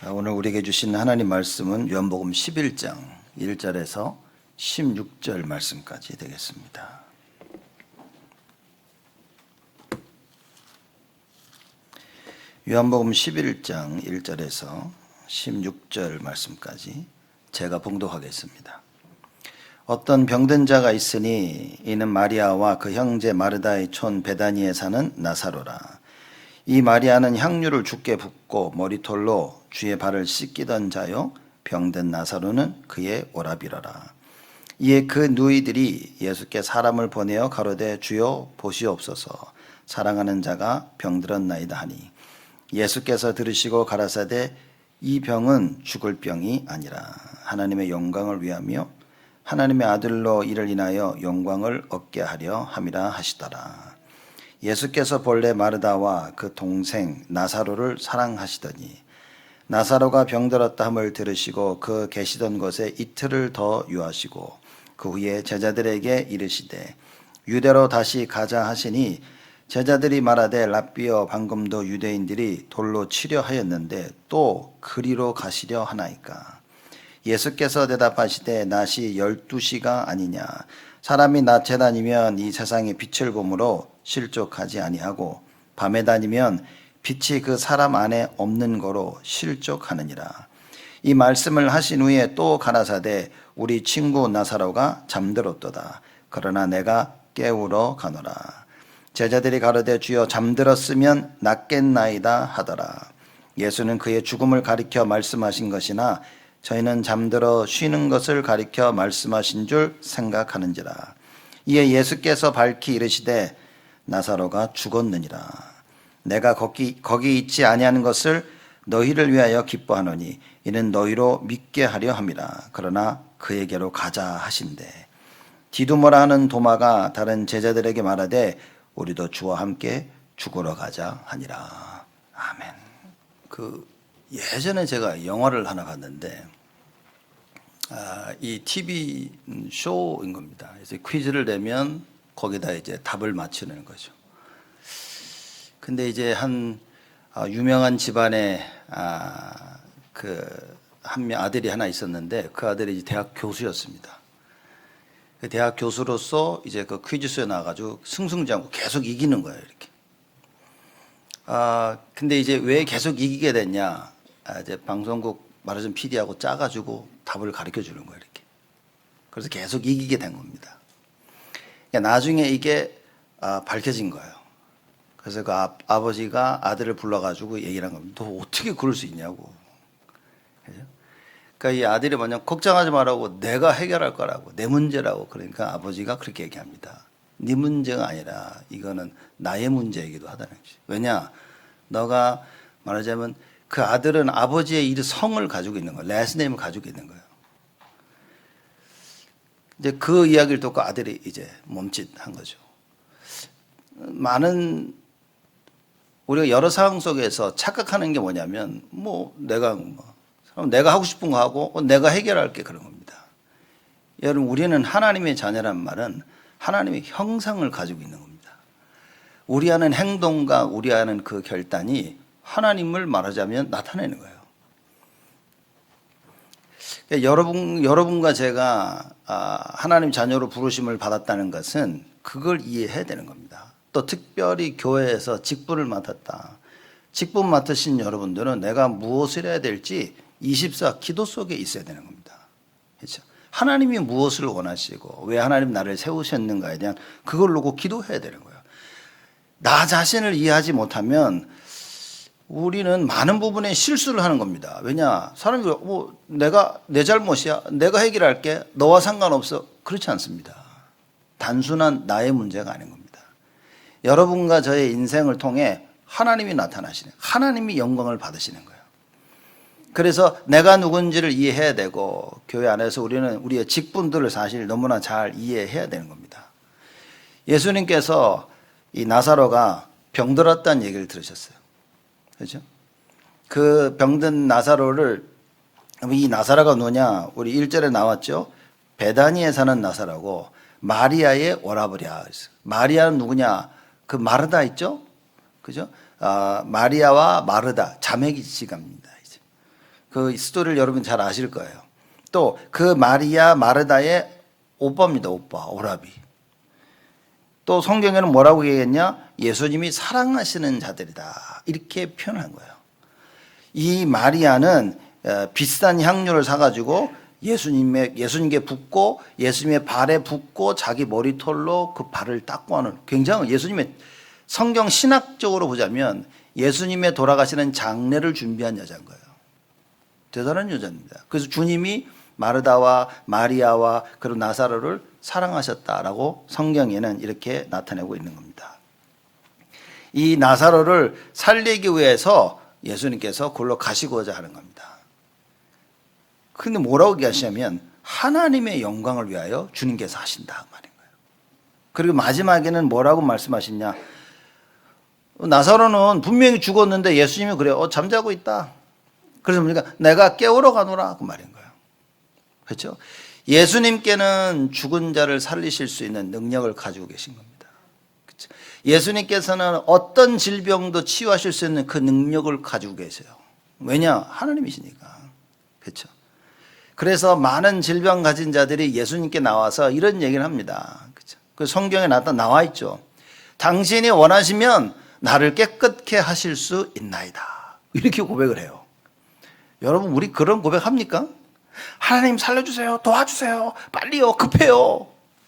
오늘 우리에게 주신 하나님 말씀은 요한복음 11장 1절에서 16절 말씀까지 되겠습니다. 요한복음 11장 1절에서 16절 말씀까지 제가 봉독하겠습니다. 어떤 병든 자가 있으니 이는 마리아와 그 형제 마르다의 촌 베다니에 사는 나사로라. 이 마리아는 향유를 주께 붓고 머리털로 주의 발을 씻기던 자요, 병든 나사로는 그의 오라비러라. 이에 그 누이들이 예수께 사람을 보내어 가로되 주여 보시옵소서, 사랑하는 자가 병들었나이다 하니 예수께서 들으시고 가라사대 이 병은 죽을 병이 아니라 하나님의 영광을 위하며 하나님의 아들로 이를 인하여 영광을 얻게 하려 함이라 하시더라. 예수께서 본래 마르다와 그 동생 나사로를 사랑하시더니 나사로가 병들었다 함을 들으시고 그 계시던 곳에 이틀을 더 유하시고 그 후에 제자들에게 이르시되 유대로 다시 가자 하시니 제자들이 말하되 랍비여 방금도 유대인들이 돌로 치려 하였는데 또 그리로 가시려 하나이까. 예수께서 대답하시되 낮이 12시가 아니냐. 사람이 낮에 다니면 이 세상의 빛을 보므로 실족하지 아니하고 밤에 다니면 빛이 그 사람 안에 없는 거로 실족하느니라. 이 말씀을 하신 후에 또 가라사대 우리 친구 나사로가 잠들었도다. 그러나 내가 깨우러 가노라. 제자들이 가로되 주여 잠들었으면 낫겠나이다 하더라. 예수는 그의 죽음을 가리켜 말씀하신 것이나 저희는 잠들어 쉬는 것을 가리켜 말씀하신 줄 생각하는지라. 이에 예수께서 밝히 이르시되 나사로가 죽었느니라. 내가 거기 있지 아니하는 것을 너희를 위하여 기뻐하노니 이는 너희로 믿게 하려 함이라. 그러나 그에게로 가자 하신대. 디두모라 하는 도마가 다른 제자들에게 말하되 우리도 주와 함께 죽으러 가자 하니라. 아멘. 예전에 제가 영화를 하나 봤는데 이 TV 쇼인 겁니다. 그래서 퀴즈를 내면 거기다 이제 답을 맞추는 거죠. 근데 이제 한 유명한 집안에 아들이 하나 있었는데 그 아들이 이제 대학 교수였습니다. 그 대학 교수로서 이제 그 퀴즈쇼에 나와가지고 승승장구 계속 이기는 거예요, 이렇게. 근데 이제 왜 계속 이기게 됐냐? 이제 방송국 말하자면 PD하고 짜가지고 답을 가르쳐 주는 거예요, 이렇게. 그래서 계속 이기게 된 겁니다. 그러니까 나중에 이게 밝혀진 거예요. 그래서 그 아버지가 아들을 불러가지고 얘기를 한 겁니다. 너 어떻게 그럴 수 있냐고. 그죠? 그러니까 이 아들이 뭐냐, 걱정하지 말라고, 내가 해결할 거라고, 내 문제라고. 그러니까 아버지가 그렇게 얘기합니다. 네 문제가 아니라 이거는 나의 문제이기도 하다는 거지. 왜냐, 너가 말하자면 그 아들은 아버지의 성을 가지고 있는 거예요. 레스네임을 가지고 있는 거예요. 이제 그 이야기를 듣고 아들이 이제 멈칫한 거죠. 우리가 여러 상황 속에서 착각하는 게 뭐냐면, 내가 하고 싶은 거 하고 내가 해결할게, 그런 겁니다. 여러분, 우리는 하나님의 자녀란 말은 하나님의 형상을 가지고 있는 겁니다. 우리 하는 행동과 우리 하는 그 결단이 하나님을 말하자면 나타내는 거예요. 여러분과 제가 하나님 자녀로 부르심을 받았다는 것은 그걸 이해해야 되는 겁니다. 또 특별히 교회에서 직분을 맡았다. 직분 맡으신 여러분들은 내가 무엇을 해야 될지 24 기도 속에 있어야 되는 겁니다. 그렇죠? 하나님이 무엇을 원하시고 왜 하나님 나를 세우셨는가에 대한 그걸 놓고 기도해야 되는 거예요. 나 자신을 이해하지 못하면 우리는 많은 부분에 실수를 하는 겁니다. 왜냐? 사람이 내가 내 잘못이야, 내가 해결할게, 너와 상관없어. 그렇지 않습니다. 단순한 나의 문제가 아닌 겁니다. 여러분과 저의 인생을 통해 하나님이 나타나시는, 하나님이 영광을 받으시는 거예요. 그래서 내가 누군지를 이해해야 되고, 교회 안에서 우리는 우리의 직분들을 사실 너무나 잘 이해해야 되는 겁니다. 예수님께서 이 나사로가 병들었다는 얘기를 들으셨어요. 그렇죠? 그 병든 나사로를, 이 나사로가 누구냐? 우리 1절에 나왔죠? 베다니에 사는 나사로고 마리아의 오라버리야. 마리아는 누구냐? 그 마르다 있죠? 그죠? 마리아와 마르다 자매기지갑니다. 그 스토리를 여러분 잘 아실 거예요. 또 그 마리아 마르다의 오빠입니다. 오빠 오라비. 또 성경에는 뭐라고 얘기했냐? 예수님이 사랑하시는 자들이다 이렇게 표현한 거예요. 이 마리아는 비싼 향료를 사가지고 예수님께 붓고 예수님의 발에 붓고 자기 머리털로 그 발을 닦고 하는 굉장히 예수님의 성경 신학적으로 보자면 예수님의 돌아가시는 장례를 준비한 여자인 거예요. 대단한 여자입니다. 그래서 주님이 마르다와 마리아와 그리고 나사로를 사랑하셨다라고 성경에는 이렇게 나타내고 있는 겁니다. 이 나사로를 살리기 위해서 예수님께서 골로 가시고자 하는 겁니다. 근데 뭐라고 얘기하시냐면 하나님의 영광을 위하여 주님께서 하신다 말인 거예요. 그리고 마지막에는 뭐라고 말씀하시냐? 나사로는 분명히 죽었는데 예수님이 그래요. 잠자고 있다. 그래서 그러니까 내가 깨우러 가노라 그 말인 거예요. 그렇죠? 예수님께는 죽은 자를 살리실 수 있는 능력을 가지고 계신 겁니다. 그렇죠? 예수님께서는 어떤 질병도 치유하실 수 있는 그 능력을 가지고 계세요. 왜냐? 하나님이시니까. 그렇죠? 그래서 많은 질병 가진 자들이 예수님께 나와서 이런 얘기를 합니다. 그렇죠? 그 성경에 나와 있죠. 당신이 원하시면 나를 깨끗게 하실 수 있나이다. 이렇게 고백을 해요. 여러분 우리 그런 고백합니까? 하나님 살려주세요. 도와주세요. 빨리요. 급해요.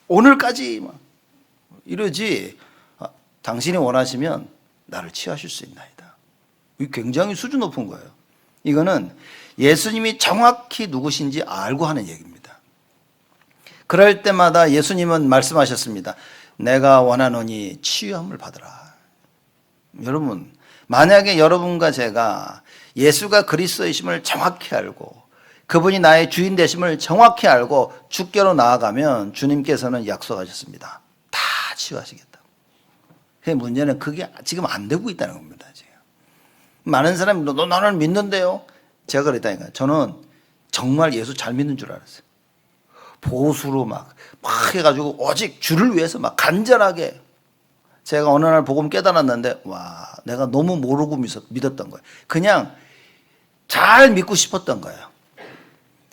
오늘까지 막 이러지. 당신이 원하시면 나를 치유하실 수 있나이다. 이게 굉장히 수준 높은 거예요. 이거는 예수님이 정확히 누구신지 알고 하는 얘기입니다. 그럴 때마다 예수님은 말씀하셨습니다. 내가 원하노니 치유함을 받으라. 여러분 만약에 여러분과 제가 예수가 그리스도이심을 정확히 알고 그분이 나의 주인 되심을 정확히 알고 주께로 나아가면 주님께서는 약속하셨습니다. 다 치유하시겠다고. 문제는 그게 지금 안 되고 있다는 겁니다. 지금. 많은 사람이 너 나를 믿는데요. 제가 그랬다니까요. 저는 정말 예수 잘 믿는 줄 알았어요. 보수로 막 해가지고 오직 주를 위해서 막 간절하게 제가 어느 날 복음 깨달았는데 와 내가 너무 모르고 믿었던 거예요. 그냥 잘 믿고 싶었던 거예요.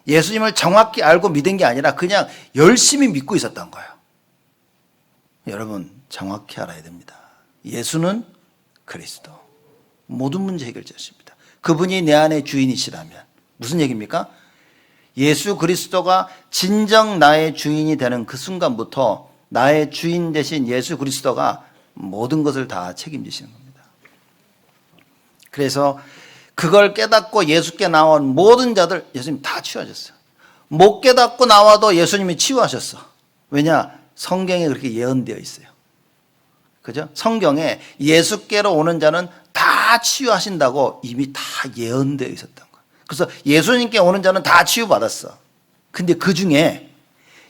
예수님을 정확히 알고 믿은 게 아니라 그냥 열심히 믿고 있었던 거예요. 여러분 정확히 알아야 됩니다. 예수는 그리스도. 모든 문제 해결자십니다. 그분이 내 안의 주인이시라면 무슨 얘기입니까? 예수 그리스도가 진정 나의 주인이 되는 그 순간부터 나의 주인 되신 예수 그리스도가 모든 것을 다 책임지시는 겁니다. 그래서 그걸 깨닫고 예수께 나온 모든 자들 예수님 다 치유하셨어요. 못 깨닫고 나와도 예수님이 치유하셨어. 왜냐? 성경에 그렇게 예언되어 있어요. 그죠? 성경에 예수께로 오는 자는 다 치유하신다고 이미 다 예언되어 있었던 거예요. 그래서 예수님께 오는 자는 다 치유받았어. 근데 그 중에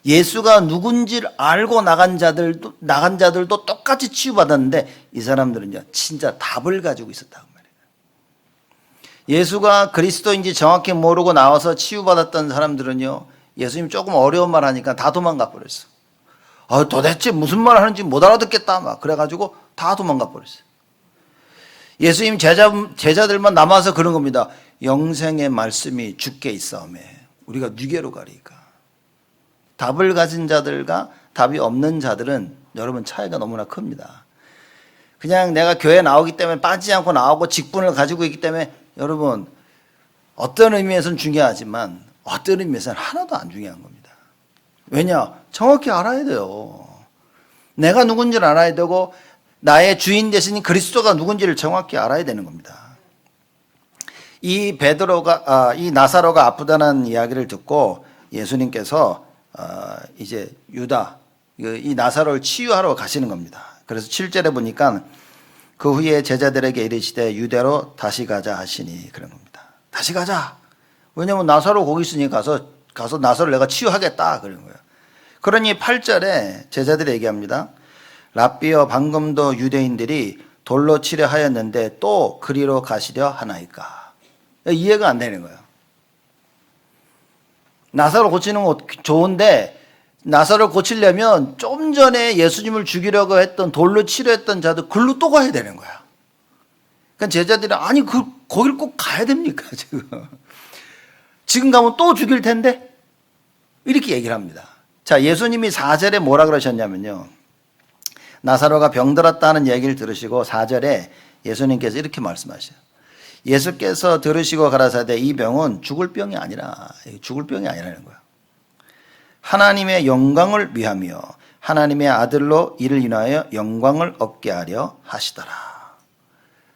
예수가 누군지를 알고 나간 자들도 똑같이 치유받았는데 이 사람들은요, 진짜 답을 가지고 있었다고 말이에요. 예수가 그리스도인지 정확히 모르고 나와서 치유받았던 사람들은요, 예수님 조금 어려운 말 하니까 다 도망가 버렸어. 도대체 무슨 말 하는지 못 알아듣겠다. 막 그래가지고 다 도망가 버렸어요. 예수님 제자들만 남아서 그런 겁니다. 영생의 말씀이 주께 있사오매 우리가 누게로 가리까. 답을 가진 자들과 답이 없는 자들은 여러분 차이가 너무나 큽니다. 그냥 내가 교회 나오기 때문에 빠지지 않고 나오고 직분을 가지고 있기 때문에 여러분 어떤 의미에서는 중요하지만 어떤 의미에서는 하나도 안 중요한 겁니다. 왜냐? 정확히 알아야 돼요. 내가 누군지를 알아야 되고 나의 주인 되신 그리스도가 누군지를 정확히 알아야 되는 겁니다. 이 나사로가 아프다는 이야기를 듣고 예수님께서 이제 유다 이 나사로를 치유하러 가시는 겁니다. 그래서 7절에 보니까 그 후에 제자들에게 이르시되 유대로 다시 가자 하시니 그런 겁니다. 다시 가자. 왜냐면 나사로 거기 있으니 가서 나사로를 내가 치유하겠다 그런 거예요. 그러니 8절에 제자들이 얘기합니다. 랍비여 방금도 유대인들이 돌로 치려 하였는데 또 그리로 가시려 하나이까. 이해가 안 되는 거예요. 나사로 고치는 거 좋은데 나사로 고치려면 좀 전에 예수님을 죽이려고 했던 돌로 치려 했던 자들 글로 또 가야 되는 거야. 그러니까 제자들이 아니 거길 꼭 가야 됩니까, 지금? 지금 가면 또 죽일 텐데? 이렇게 얘기를 합니다. 자, 예수님이 4절에 뭐라 그러셨냐면요. 나사로가 병들었다는 얘기를 들으시고 4절에 예수님께서 이렇게 말씀하셔요. 예수께서 들으시고 가라사대 이 병은 죽을 병이 아니라, 죽을 병이 아니라는 거예요. 하나님의 영광을 위하며 하나님의 아들로 이를 인하여 영광을 얻게 하려 하시더라.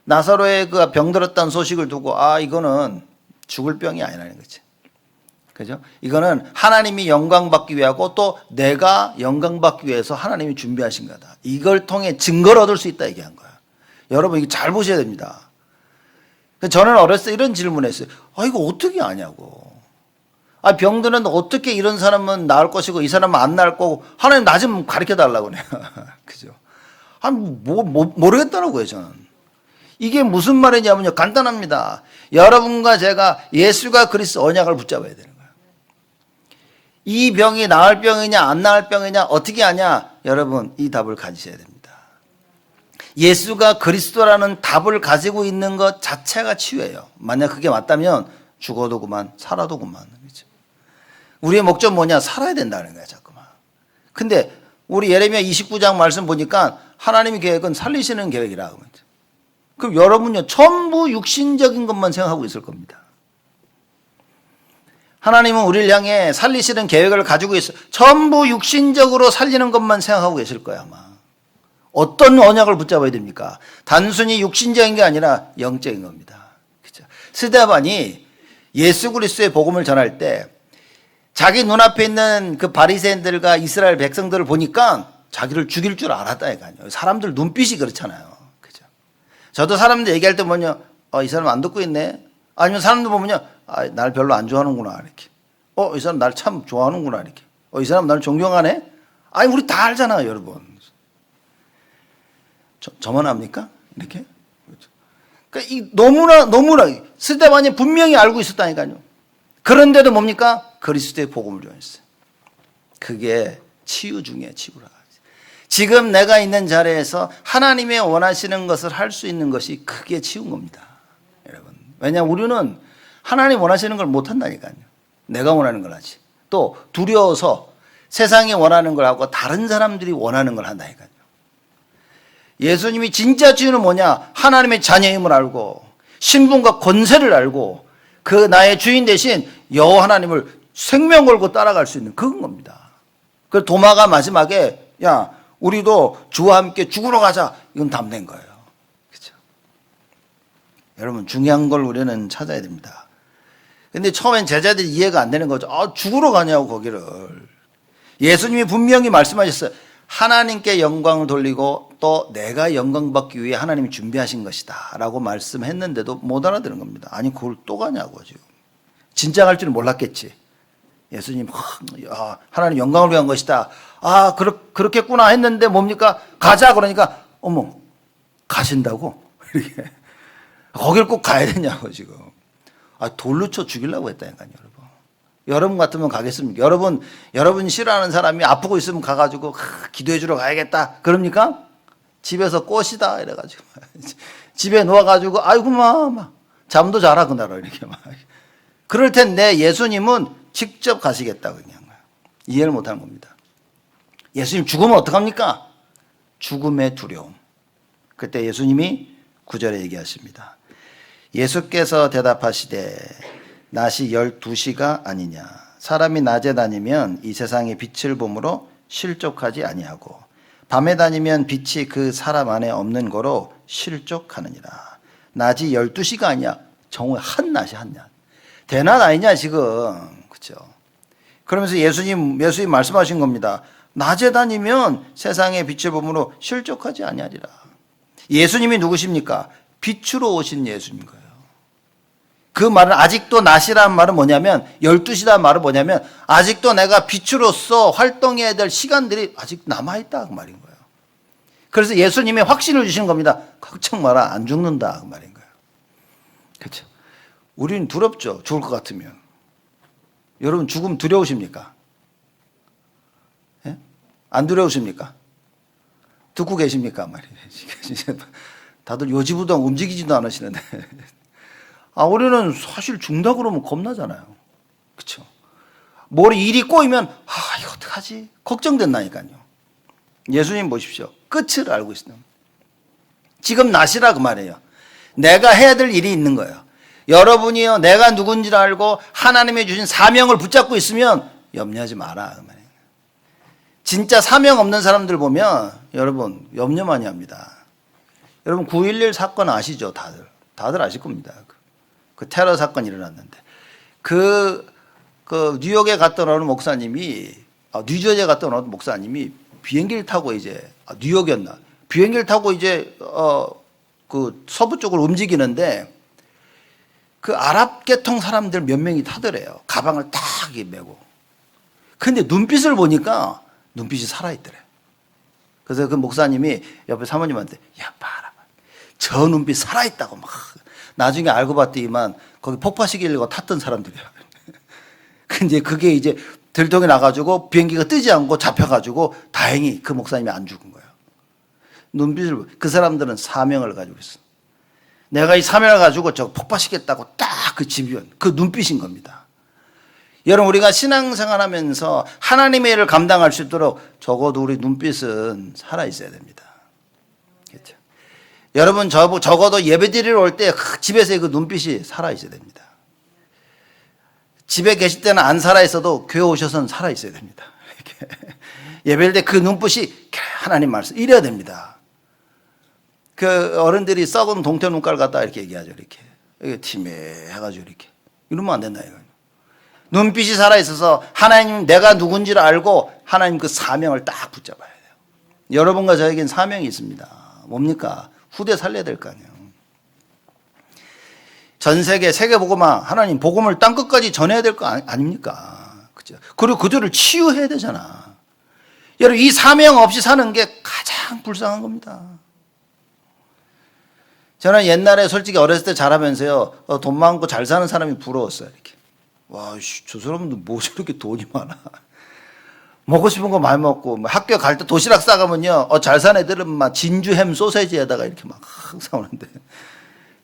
나사로의 그 병들었다는 소식을 두고 이거는 죽을 병이 아니라는 거지. 그죠? 이거는 하나님이 영광 받기 위하고 또 내가 영광 받기 위해서 하나님이 준비하신 거다. 이걸 통해 증거를 얻을 수 있다 얘기한 거야. 여러분 이거 잘 보셔야 됩니다. 저는 어렸을 때 이런 질문을 했어요. 이거 어떻게 아냐고. 병드는데 어떻게 이런 사람은 나을 것이고 이 사람은 안 나을 거고 하나님 나 좀 가르쳐 달라고 그래요. 그죠? 모르겠더라고요, 저는. 이게 무슨 말이냐면요. 간단합니다. 여러분과 제가 예수가 그리스도 언약을 붙잡아야 되는 거예요. 이 병이 나을 병이냐 안 나을 병이냐 어떻게 아냐? 여러분 이 답을 가지셔야 됩니다. 예수가 그리스도라는 답을 가지고 있는 것 자체가 치유예요. 만약 그게 맞다면 죽어도 그만 살아도 그만. 그렇죠? 우리의 목적 뭐냐? 살아야 된다는 거야 자꾸만. 근데 우리 예레미야 29장 말씀 보니까 하나님의 계획은 살리시는 계획이라고. 그럼 여러분요 전부 육신적인 것만 생각하고 있을 겁니다. 하나님은 우리를 향해 살리시는 계획을 가지고 있어. 전부 육신적으로 살리는 것만 생각하고 계실 거야 아마. 어떤 언약을 붙잡아야 됩니까? 단순히 육신적인 게 아니라 영적인 겁니다. 그렇죠? 스데반이 예수 그리스도의 복음을 전할 때 자기 눈앞에 있는 그 바리새인들과 이스라엘 백성들을 보니까 자기를 죽일 줄 알았다니까요. 사람들 눈빛이 그렇잖아요. 그죠? 저도 사람들 얘기할 때 뭐냐, 이 사람 안 듣고 있네. 아니면 사람들 보면요, 날 별로 안 좋아하는구나 이렇게. 이 사람 날 참 좋아하는구나 이렇게. 이 사람 날 존경하네. 우리 다 알잖아요, 여러분. 저만 압니까? 이렇게? 그러니까 너무나 스데반이 분명히 알고 있었다니까요. 그런데도 뭡니까? 그리스도의 복음을 전했어요. 그게 치유 중에 치유라. 지금 내가 있는 자리에서 하나님의 원하시는 것을 할 수 있는 것이 그게 치유인 겁니다. 여러분. 왜냐하면 우리는 하나님 원하시는 걸 못 한다니까요. 내가 원하는 걸 하지. 또 두려워서 세상이 원하는 걸 하고 다른 사람들이 원하는 걸 한다니까요. 예수님이 진짜 치유는 뭐냐? 하나님의 자녀임을 알고 신분과 권세를 알고 그 나의 주인 대신 여호와 하나님을 생명 걸고 따라갈 수 있는 그건 겁니다. 그래서 도마가 마지막에 야 우리도 주와 함께 죽으러 가자 이건 답낸 거예요. 그렇죠? 여러분 중요한 걸 우리는 찾아야 됩니다. 근데 처음엔 제자들이 이해가 안 되는 거죠. 죽으러 가냐고 거기를. 예수님이 분명히 말씀하셨어요. 하나님께 영광을 돌리고 또 내가 영광 받기 위해 하나님이 준비하신 것이다 라고 말씀했는데도 못 알아들은 겁니다. 아니 그걸 또 가냐고 지금. 진짜 갈 줄은 몰랐겠지. 예수님 하나님 영광을 위한 것이다. 그렇겠구나 했는데 뭡니까? 가자 그러니까 어머 가신다고? 이렇게 거길 꼭 가야 되냐고 지금. 돌로 쳐 죽이려고 했다니까요 여러분. 여러분 같으면 가겠습니까? 여러분 싫어하는 사람이 아프고 있으면 가가지고 기도해 주러 가야겠다. 그럽니까? 집에서 꽃이다 이래가지고 집에 누워가지고 아이고 막 잠도 자라 그날은 이렇게 막 그럴 텐데 예수님은 직접 가시겠다고 얘기한 거예요. 이해를 못하는 겁니다. 예수님 죽으면 어떡합니까? 죽음의 두려움. 그때 예수님이 9절에 얘기하십니다. 예수께서 대답하시되 낮이 12시가 아니냐. 사람이 낮에 다니면 이 세상의 빛을 보므로 실족하지 아니하고 밤에 다니면 빛이 그 사람 안에 없는 거로 실족하느니라. 낮이 12시가 아니야. 정오에 한낮이 한낮. 대낮 아니냐 지금. 그렇죠? 그러면서 예수님 말씀하신 겁니다. 낮에 다니면 세상의 빛을 보므로 실족하지 아니하리라. 예수님이 누구십니까? 빛으로 오신 예수님 거예요. 그 말은 아직도 낮이라는 말은 뭐냐면 12시라는 말은 뭐냐면 아직도 내가 빛으로서 활동해야 될 시간들이 아직 남아있다 그 말인 거예요. 그래서 예수님이 확신을 주시는 겁니다. 걱정 마라 안 죽는다 그 말인 거예요. 그렇죠? 우리는 두렵죠. 죽을 것 같으면. 여러분 죽음 두려우십니까? 예? 안 두려우십니까? 듣고 계십니까? 말이에요. 다들 요지부동 움직이지도 않으시는데 우리는 사실 죽는다 그러면 겁나잖아요. 그렇죠? 머리 일이 꼬이면 이거 어떡하지? 걱정된다니까요. 예수님 보십시오. 끝을 알고 있어요. 지금 나시라 그 말이에요. 내가 해야 될 일이 있는 거예요. 여러분이요, 내가 누군지를 알고 하나님이 주신 사명을 붙잡고 있으면 염려하지 마라 그 말이에요. 진짜 사명 없는 사람들 보면 여러분 염려 많이 합니다. 여러분 9.11 사건 아시죠? 다들 아실 겁니다. 그 테러 사건 일어났는데 그 뉴욕에 갔던 어느 목사님이 뉴저지에 갔던 어느 목사님이 비행기를 타고 이제 뉴욕이었나 비행기를 타고 이제 그 서부 쪽으로 움직이는데 그 아랍 계통 사람들 몇 명이 타더래요. 가방을 딱 메고. 근데 눈빛을 보니까 눈빛이 살아있더래. 그래서 그 목사님이 옆에 사모님한테 야 봐라 저 눈빛 살아있다고 막 나중에 알고 봤더니만 거기 폭파시키려고 탔던 사람들이야. 근데 그게 이제 들통이 나가지고 비행기가 뜨지 않고 잡혀가지고 다행히 그 목사님이 안 죽은 거예요. 눈빛을 그 사람들은 사명을 가지고 있어. 내가 이 사명을 가지고 저 폭파시켰다고 딱 그 집요한 그 눈빛인 겁니다. 여러분 우리가 신앙생활하면서 하나님의 일을 감당할 수 있도록 적어도 우리 눈빛은 살아 있어야 됩니다. 그렇죠? 여러분 적어도 예배드리러 올 때 집에서 그 눈빛이 살아 있어야 됩니다. 집에 계실 때는 안 살아 있어도 교회 오셔서는 살아 있어야 됩니다. 예배할 때 그 눈빛이 하나님 말씀 이래야 됩니다. 그 어른들이 썩은 동태 눈깔 같다 이렇게 얘기하죠. 이렇게 티매해가지고 이렇게 이러면 안 된다 이거예요. 눈빛이 살아 있어서 하나님 내가 누군지를 알고 하나님 그 사명을 딱 붙잡아야 돼요. 여러분과 저에겐 사명이 있습니다. 뭡니까? 후대 살려야 될 거 아니에요. 전 세계 복음화 하나님 복음을 땅 끝까지 전해야 될 거 아닙니까? 그죠? 그리고 그들을 치유해야 되잖아. 여러분 이 사명 없이 사는 게 가장 불쌍한 겁니다. 저는 옛날에 솔직히 어렸을 때 자라면서요 돈 많고 잘 사는 사람이 부러웠어요. 이렇게 와, 저 사람은 뭐 저렇게 돈이 많아. 먹고 싶은 거 많이 먹고 학교 갈 때 도시락 싸가면요 잘 사는 애들은 막 진주 햄 소세지에다가 이렇게 막 항상 오는데.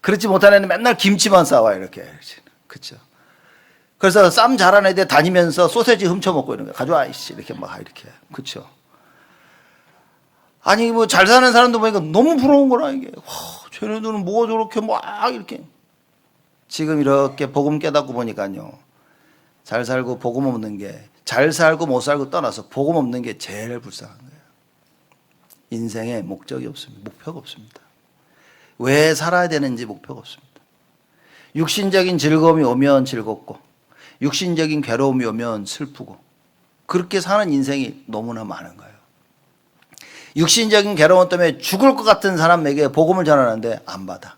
그렇지 못한 애는 맨날 김치만 싸와 이렇게. 그렇죠. 그래서 쌈 잘하는 애들 다니면서 소세지 훔쳐 먹고 이런 거 가져와 이씨 이렇게 막 이렇게. 그렇죠. 아니 뭐 잘 사는 사람도 보니까 너무 부러운 거라 이게. 와, 쟤네들은 뭐가 저렇게 막 이렇게. 지금 이렇게 복음 깨닫고 보니까요. 잘 살고 복음 없는 게 잘 살고 못 살고 떠나서 복음 없는 게 제일 불쌍한 거예요. 인생에 목적이 없습니다. 목표가 없습니다. 왜 살아야 되는지 목표가 없습니다. 육신적인 즐거움이 오면 즐겁고 육신적인 괴로움이 오면 슬프고 그렇게 사는 인생이 너무나 많은 거예요. 육신적인 괴로움 때문에 죽을 것 같은 사람에게 복음을 전하는데 안 받아.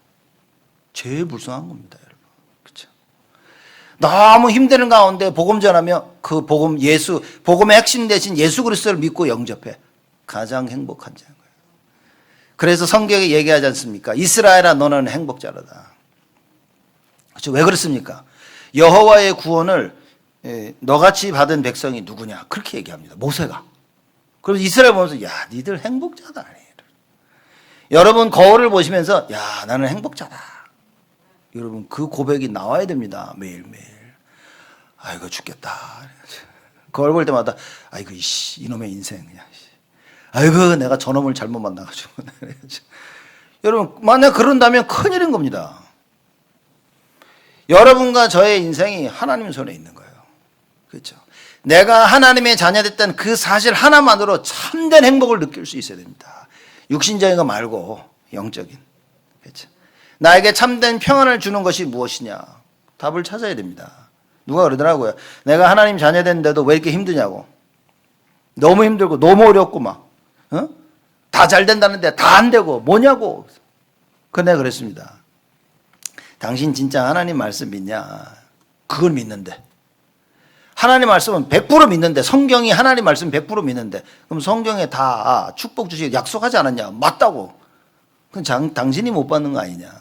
제일 불쌍한 겁니다, 여러분. 그렇죠? 너무 힘드는 가운데 복음 전하며 그 복음의 핵심 대신 예수 그리스도를 믿고 영접해. 가장 행복한 자인 거예요. 그래서 성경에 얘기하지 않습니까? 이스라엘아 너는 행복자라다. 그렇죠? 왜 그렇습니까? 여호와의 구원을 너같이 받은 백성이 누구냐? 그렇게 얘기합니다. 모세가. 그래서 이스라엘 보면서 야 니들 행복자다. 여러분 거울을 보시면서 야 나는 행복자다. 여러분 그 고백이 나와야 됩니다. 매일매일. 아이고 죽겠다. 거울 볼 때마다 아이고 이놈의 인생 그냥. 아이고 내가 저놈을 잘못 만나가지고. 여러분 만약 그런다면 큰일인 겁니다. 여러분과 저의 인생이 하나님 손에 있는 거예요. 그렇죠? 내가 하나님의 자녀됐다는 그 사실 하나만으로 참된 행복을 느낄 수 있어야 됩니다. 육신적인 거 말고 영적인. 그렇죠? 나에게 참된 평안을 주는 것이 무엇이냐? 답을 찾아야 됩니다. 누가 그러더라고요. 내가 하나님 자녀됐는데도 왜 이렇게 힘드냐고. 너무 힘들고 너무 어렵고 막. 다 잘 된다는데 다 안 되고 뭐냐고. 그런데 그랬습니다. 당신 진짜 하나님 말씀 믿냐? 그걸 믿는데. 하나님 말씀은 100% 믿는데 성경이 하나님 말씀 100% 믿는데 그럼 성경에 다 축복 주시고 약속하지 않았냐? 맞다고. 그럼 당신이 못 받는 거 아니냐?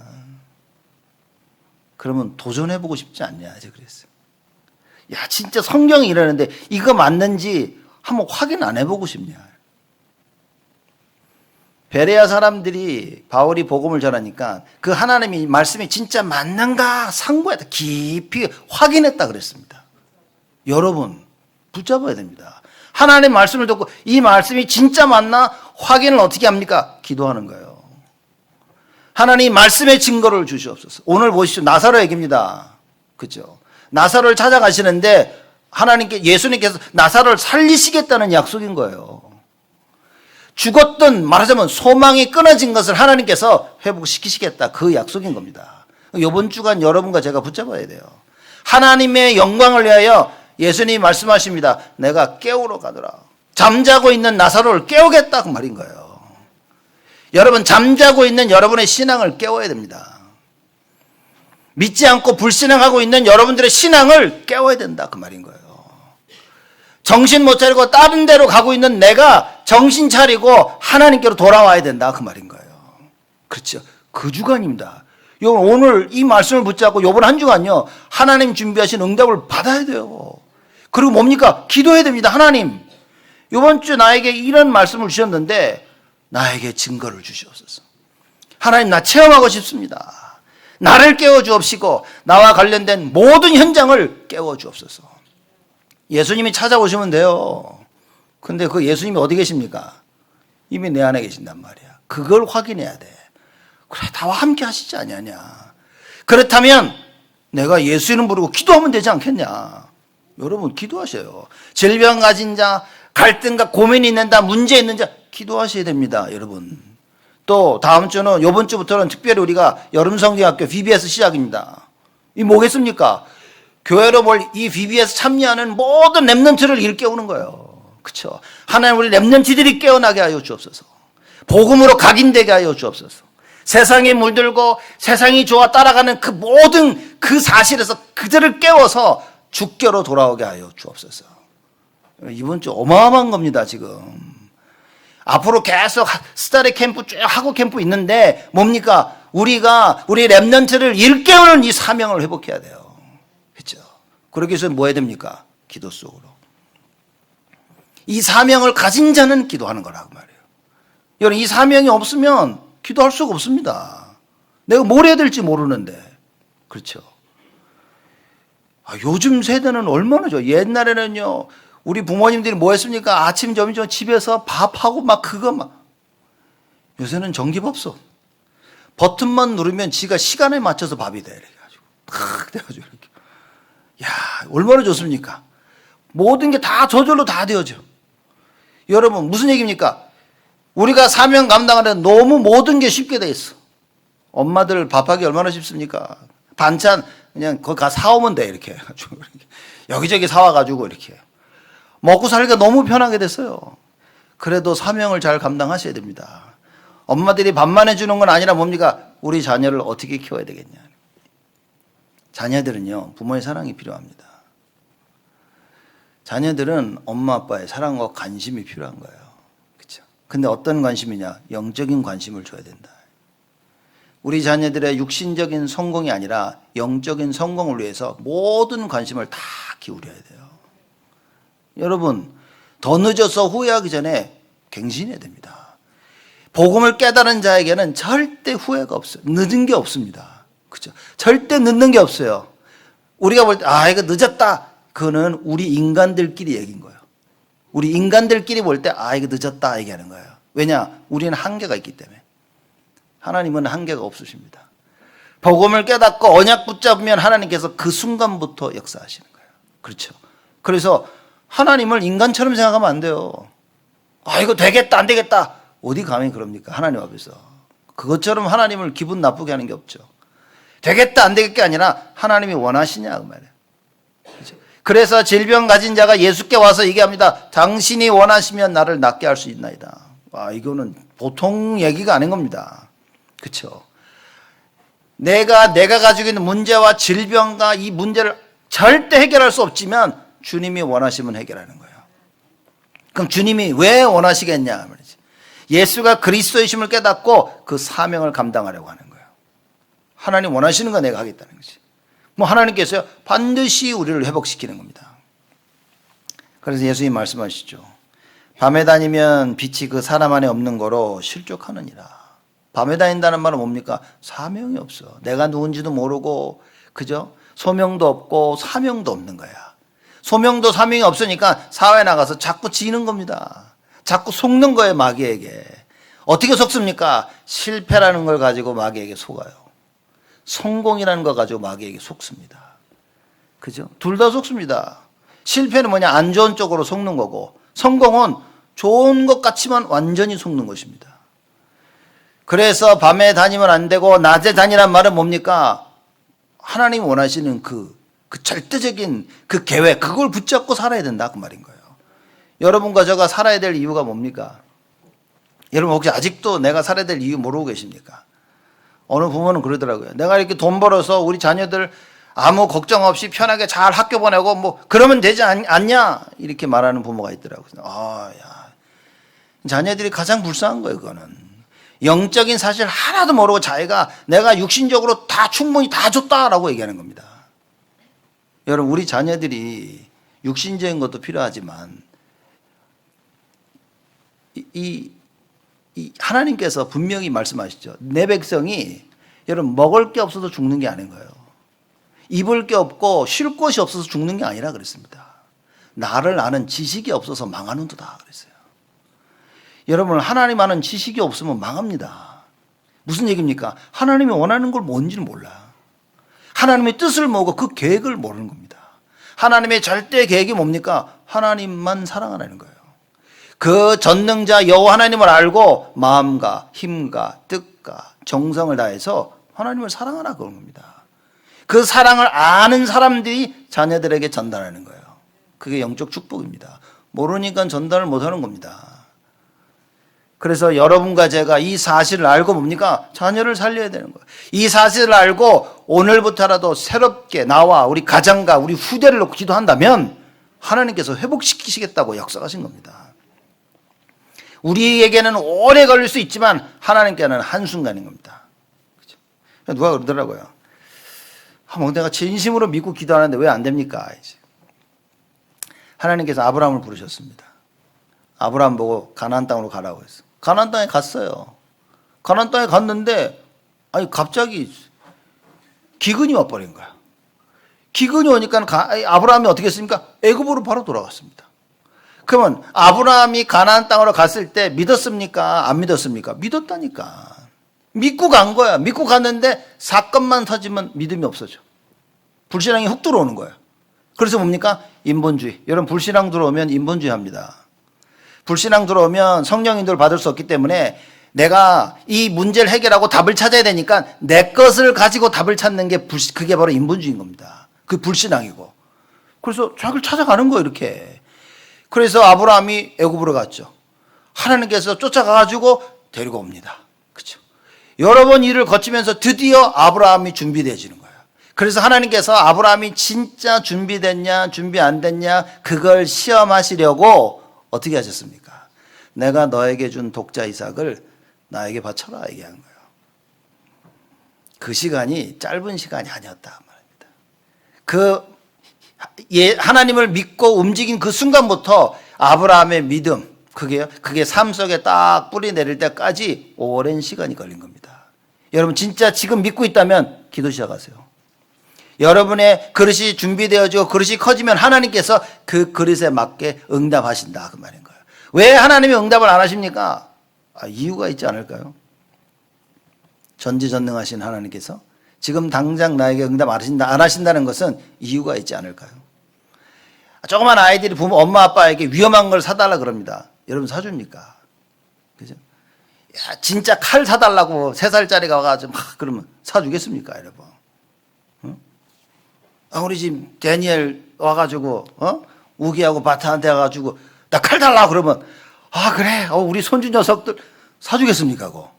그러면 도전해보고 싶지 않냐? 이제 그랬어요. 야 진짜 성경이 이러는데 이거 맞는지 한번 확인 안 해보고 싶냐? 베레아 사람들이 바울이 복음을 전하니까 그 하나님이 말씀이 진짜 맞는가 상고했다. 깊이 확인했다 그랬습니다. 여러분 붙잡아야 됩니다. 하나님의 말씀을 듣고 이 말씀이 진짜 맞나 확인을 어떻게 합니까? 기도하는 거예요. 하나님 말씀의 증거를 주시옵소서. 오늘 보시죠. 나사로 얘기입니다. 그죠? 나사로를 찾아가시는데 하나님께 예수님께서 나사로를 살리시겠다는 약속인 거예요. 죽었던 말하자면 소망이 끊어진 것을 하나님께서 회복시키시겠다. 그 약속인 겁니다. 이번 주간 여러분과 제가 붙잡아야 돼요. 하나님의 영광을 위하여 예수님이 말씀하십니다. 내가 깨우러 가더라. 잠자고 있는 나사로를 깨우겠다 그 말인 거예요. 여러분 잠자고 있는 여러분의 신앙을 깨워야 됩니다. 믿지 않고 불신앙하고 있는 여러분들의 신앙을 깨워야 된다 그 말인 거예요. 정신 못 차리고 다른 데로 가고 있는 내가 정신 차리고 하나님께로 돌아와야 된다 그 말인 거예요. 그렇죠. 그 주간입니다. 오늘 이 말씀을 붙잡고 이번 한 주간요 하나님 준비하신 응답을 받아야 돼요. 그리고 뭡니까? 기도해야 됩니다. 하나님 이번 주 나에게 이런 말씀을 주셨는데 나에게 증거를 주시옵소서. 하나님 나 체험하고 싶습니다. 나를 깨워주옵시고 나와 관련된 모든 현장을 깨워주옵소서. 예수님이 찾아오시면 돼요. 근데 그 예수님이 어디 계십니까? 이미 내 안에 계신단 말이야. 그걸 확인해야 돼. 그래 나와 함께 하시지 아니하냐. 그렇다면 내가 예수 이름 부르고 기도하면 되지 않겠냐. 여러분 기도하셔요. 질병 가진 자, 갈등과 고민이 있는 자, 문제 있는 자 기도하셔야 됩니다. 여러분. 또 다음 주는 이번 주부터는 특별히 우리가 여름성경학교 VBS 시작입니다. 이 뭐겠습니까? 교회로 볼 이 VBS 참여하는 모든 렘넌트를 일깨우는 거예요. 그렇죠? 하나님 우리 렘넌트들이 깨어나게 하여 주옵소서. 복음으로 각인되게 하여 주옵소서. 세상에 물들고 세상이 좋아 따라가는 그 모든 그 사실에서 그들을 깨워서 주께로 돌아오게 하여 주옵소서. 이번 주 어마어마한 겁니다 지금. 앞으로 계속 스타리 캠프 쭉 하고 캠프 있는데 뭡니까? 우리가 우리 렘넌트를 일깨우는 이 사명을 회복해야 돼요. 그렇죠? 그러기 위해서 뭐 해야 됩니까? 기도 속으로. 이 사명을 가진 자는 기도하는 거라고 말이에요. 여러분 이 사명이 없으면 기도할 수가 없습니다. 내가 뭘 해야 될지 모르는데. 그렇죠? 요즘 세대는 얼마나 좋아. 옛날에는요 우리 부모님들이 뭐 했습니까? 아침 점심 집에서 밥하고 막 그거 막. 요새는 전기밥솥. 버튼만 누르면 지가 시간에 맞춰서 밥이 돼. 이래가지고 탁 돼가지고 이렇게. 야 얼마나 좋습니까? 모든 게 다 저절로 다 되어져. 여러분 무슨 얘기입니까? 우리가 사명 감당하는 너무 모든 게 쉽게 돼 있어. 엄마들 밥하기 얼마나 쉽습니까? 반찬 그냥 거기 가 사오면 돼 이렇게 해가지고 여기저기 사와가지고 이렇게 먹고 살기가 너무 편하게 됐어요. 그래도 사명을 잘 감당하셔야 됩니다. 엄마들이 밥만 해주는 건 아니라 뭡니까? 우리 자녀를 어떻게 키워야 되겠냐. 자녀들은요 부모의 사랑이 필요합니다. 자녀들은 엄마 아빠의 사랑과 관심이 필요한 거예요. 그렇죠? 근데 어떤 관심이냐? 영적인 관심을 줘야 된다. 우리 자녀들의 육신적인 성공이 아니라 영적인 성공을 위해서 모든 관심을 다 기울여야 돼요. 여러분 더 늦어서 후회하기 전에 갱신해야 됩니다. 복음을 깨달은 자에게는 절대 후회가 없어요. 늦은 게 없습니다. 그렇죠? 절대 늦는 게 없어요. 우리가 볼 때 이거 늦었다. 그거는 우리 인간들끼리 얘기인 거예요. 우리 인간들끼리 볼 때 이거 늦었다 얘기하는 거예요. 왜냐? 우리는 한계가 있기 때문에. 하나님은 한계가 없으십니다. 복음을 깨닫고 언약 붙잡으면 하나님께서 그 순간부터 역사하시는 거예요. 그렇죠? 그래서 하나님을 인간처럼 생각하면 안 돼요. 이거 되겠다 안 되겠다. 어디 감히 그럽니까? 하나님 앞에서. 그것처럼 하나님을 기분 나쁘게 하는 게 없죠. 되겠다 안 되겠게 아니라 하나님이 원하시냐 그 말이에요. 그렇죠? 그래서 질병 가진 자가 예수께 와서 얘기합니다. 당신이 원하시면 나를 낫게 할 수 있나이다. 이거는 보통 얘기가 아닌 겁니다. 그렇죠? 내가 가지고 있는 문제와 질병과 이 문제를 절대 해결할 수 없지만 주님이 원하시면 해결하는 거예요. 그럼 주님이 왜 원하시겠냐 말이지. 예수가 그리스도이심을 깨닫고 그 사명을 감당하려고 하는 거예요. 하나님 원하시는 거 내가 하겠다는 거지. 하나님께서요 반드시 우리를 회복시키는 겁니다. 그래서 예수님 말씀하시죠. 밤에 다니면 빛이 그 사람 안에 없는 거로 실족하느니라. 밤에 다닌다는 말은 뭡니까? 사명이 없어. 내가 누군지도 모르고, 그죠? 소명도 없고 사명도 없는 거야. 소명도 사명이 없으니까 사회에 나가서 자꾸 지는 겁니다. 자꾸 속는 거예요, 마귀에게. 어떻게 속습니까? 실패라는 걸 가지고 마귀에게 속아요. 성공이라는 걸 가지고 마귀에게 속습니다. 그죠? 둘 다 속습니다. 실패는 뭐냐? 안 좋은 쪽으로 속는 거고, 성공은 좋은 것 같지만 완전히 속는 것입니다. 그래서 밤에 다니면 안 되고 낮에 다니란 말은 뭡니까? 하나님이 원하시는 그 절대적인 그 계획, 그걸 붙잡고 살아야 된다 그 말인 거예요. 여러분과 제가 살아야 될 이유가 뭡니까? 여러분 혹시 아직도 내가 살아야 될 이유 모르고 계십니까? 어느 부모는 그러더라고요. 내가 이렇게 돈 벌어서 우리 자녀들 아무 걱정 없이 편하게 잘 학교 보내고 뭐 그러면 되지 않냐? 이렇게 말하는 부모가 있더라고요. 야, 자녀들이 가장 불쌍한 거예요, 그거는. 영적인 사실 하나도 모르고 자기가 내가 육신적으로 다 충분히 다 줬다라고 얘기하는 겁니다. 여러분, 우리 자녀들이 육신적인 것도 필요하지만 이 하나님께서 분명히 말씀하시죠. 내 백성이 여러분 먹을 게 없어서 죽는 게 아닌 거예요. 입을 게 없고 쉴 곳이 없어서 죽는 게 아니라 그랬습니다. 나를 아는 지식이 없어서 망하는도다 그랬어요. 여러분, 하나님 아는 지식이 없으면 망합니다. 무슨 얘기입니까? 하나님이 원하는 걸 뭔지는 몰라. 하나님의 뜻을 모르고 그 계획을 모르는 겁니다. 하나님의 절대 계획이 뭡니까? 하나님만 사랑하라는 거예요. 그 전능자 여호와 하나님을 알고 마음과 힘과 뜻과 정성을 다해서 하나님을 사랑하라 그런 겁니다. 그 사랑을 아는 사람들이 자녀들에게 전달하는 거예요. 그게 영적 축복입니다. 모르니까 전달을 못하는 겁니다. 그래서 여러분과 제가 이 사실을 알고 뭡니까? 자녀를 살려야 되는 거예요. 이 사실을 알고 오늘부터라도 새롭게 나와 우리 가정과 우리 후대를 놓고 기도한다면 하나님께서 회복시키시겠다고 약속하신 겁니다. 우리에게는 오래 걸릴 수 있지만 하나님께는 한순간인 겁니다. 그렇죠? 누가 그러더라고요. 내가 진심으로 믿고 기도하는데 왜 안 됩니까? 이제. 하나님께서 아브라함을 부르셨습니다. 아브라함 보고 가나안 땅으로 가라고 했어요. 가나안 땅에 갔어요. 가나안 땅에 갔는데 갑자기 기근이 와버린 거야. 기근이 오니까 아브라함이 어떻게 했습니까? 애굽으로 바로 돌아갔습니다. 그러면 아브라함이 가나안 땅으로 갔을 때 믿었습니까? 안 믿었습니까? 믿었다니까. 믿고 간 거야. 믿고 갔는데 사건만 터지면 믿음이 없어져. 불신앙이 훅 들어오는 거야. 그래서 뭡니까? 인본주의. 여러분, 불신앙 들어오면 인본주의 합니다. 불신앙 들어오면 성령인도를 받을 수 없기 때문에 내가 이 문제를 해결하고 답을 찾아야 되니까 내 것을 가지고 답을 찾는 게 그게 바로 인본주의인 겁니다. 그 불신앙이고. 그래서 자기를 찾아가는 거예요, 이렇게. 그래서 아브라함이 애굽으로 갔죠. 하나님께서 쫓아가가지고 데리고 옵니다. 그렇죠? 여러 번 일을 거치면서 드디어 아브라함이 준비되어지는 거예요. 그래서 하나님께서 아브라함이 진짜 준비됐냐 준비 안 됐냐 그걸 시험하시려고 어떻게 하셨습니까? 내가 너에게 준 독자 이삭을 나에게 바쳐라 얘기한 거예요. 그 시간이 짧은 시간이 아니었다 말입니다. 하나님을 믿고 움직인 그 순간부터 아브라함의 믿음, 그게 삶 속에 딱 뿌리 내릴 때까지 오랜 시간이 걸린 겁니다. 여러분, 진짜 지금 믿고 있다면 기도 시작하세요. 여러분의 그릇이 준비되어지고 그릇이 커지면 하나님께서 그 그릇에 맞게 응답하신다 그 말인 거예요. 왜 하나님이 응답을 안 하십니까? 이유가 있지 않을까요? 전지전능하신 하나님께서 지금 당장 나에게 응답 안 하신다는 것은 이유가 있지 않을까요? 조그만 아이들이 부모 엄마 아빠에게 위험한 걸 사달라 그럽니다. 여러분 사줍니까? 그죠? 야, 진짜 칼 사달라고 3살짜리가 와가지고 그러면 사주겠습니까, 여러분? 우리 집 데니엘 와가지고 우기하고 바타한테 와가지고 나 칼 달라 그러면 그래 우리 손주 녀석들 사주겠습니까? 그거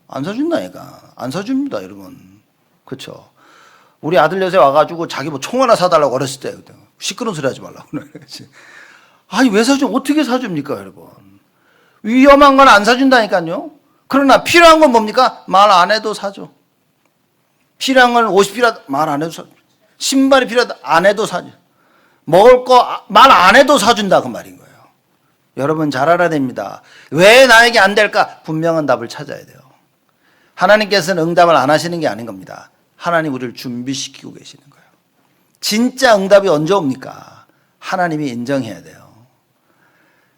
안 사준다니까. 안 사줍니다, 여러분. 그렇죠? 우리 아들 여세 와가지고 자기 뭐 총 하나 사달라고 어렸을 때 시끄러운 소리 하지 말라고. 왜 어떻게 사줍니까, 여러분? 위험한 건 안 사준다니까요. 그러나 필요한 건 뭡니까? 말 안 해도 사줘. 필요한 건 옷이 필요하다 말 안 해도 사줘. 신발이 필요하다 안 해도 사줘. 먹을 거 말 안 해도 사준다 그 말인 거예요. 여러분 잘 알아야 됩니다. 왜 나에게 안 될까? 분명한 답을 찾아야 돼요. 하나님께서는 응답을 안 하시는 게 아닌 겁니다. 하나님 우리를 준비시키고 계시는 거예요. 진짜 응답이 언제 옵니까? 하나님이 인정해야 돼요.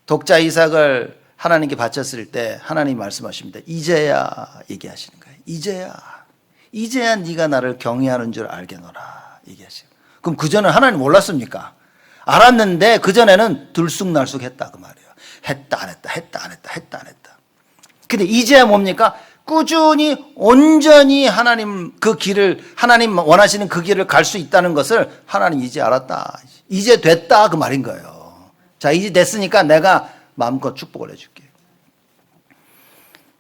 독자 이삭을 하나님께 바쳤을 때 하나님이 말씀하십니다. 이제야 얘기하시는 거예요. 이제야 네가 나를 경외하는 줄 알겠노라 얘기하시고. 그럼 그전에 하나님 몰랐습니까? 알았는데 그전에는 들쑥날쑥 했다 그 말이에요. 했다 안 했다. 근데 이제야 뭡니까? 꾸준히 온전히 하나님 그 길을, 하나님 원하시는 그 길을 갈 수 있다는 것을 하나님 이제 알았다, 이제 됐다 그 말인 거예요. 자, 이제 됐으니까 내가 마음껏 축복을 해줄게.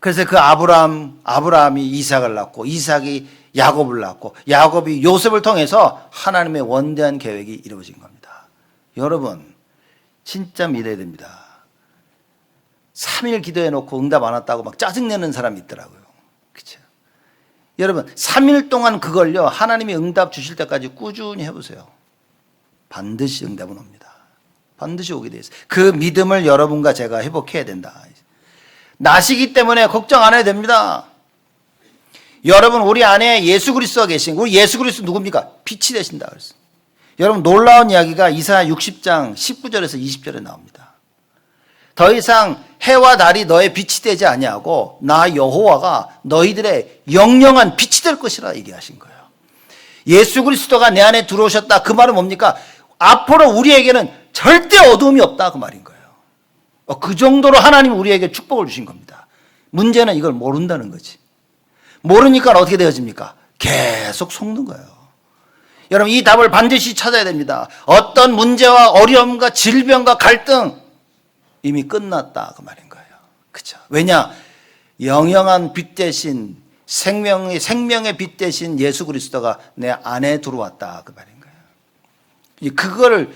그래서 그 아브라함이 이삭을 낳고, 이삭이 야곱을 낳고, 야곱이 요셉을 통해서 하나님의 원대한 계획이 이루어진 겁니다. 여러분 진짜 믿어야 됩니다. 3일 기도해 놓고 응답 안 왔다고 막 짜증내는 사람이 있더라고요. 그렇죠? 여러분 3일 동안 그걸요, 하나님이 응답 주실 때까지 꾸준히 해보세요. 반드시 응답은 옵니다. 반드시 오게 돼 있어요. 그 믿음을 여러분과 제가 회복해야 된다. 나시기 때문에 걱정 안 해도 됩니다. 여러분 우리 안에 예수 그리스도가 계신, 우리 예수 그리스도 누굽니까? 빛이 되신다 그랬어요. 여러분 놀라운 이야기가 이사야 60장 19절에서 20절에 나옵니다. 더 이상 해와 달이 너의 빛이 되지 아니하고 나 여호와가 너희들의 영영한 빛이 될 것이라 얘기하신 거예요. 예수 그리스도가 내 안에 들어오셨다. 그 말은 뭡니까? 앞으로 우리에게는 절대 어두움이 없다 그 말인 거예요. 그 정도로 하나님이 우리에게 축복을 주신 겁니다. 문제는 이걸 모른다는 거지. 모르니까 어떻게 되어집니까? 계속 속는 거예요. 여러분 이 답을 반드시 찾아야 됩니다. 어떤 문제와 어려움과 질병과 갈등 이미 끝났다 그 말인 거예요. 그렇죠? 왜냐? 영영한 빛 대신 생명의 빛 대신 예수 그리스도가 내 안에 들어왔다 그 말인 거예요. 그거를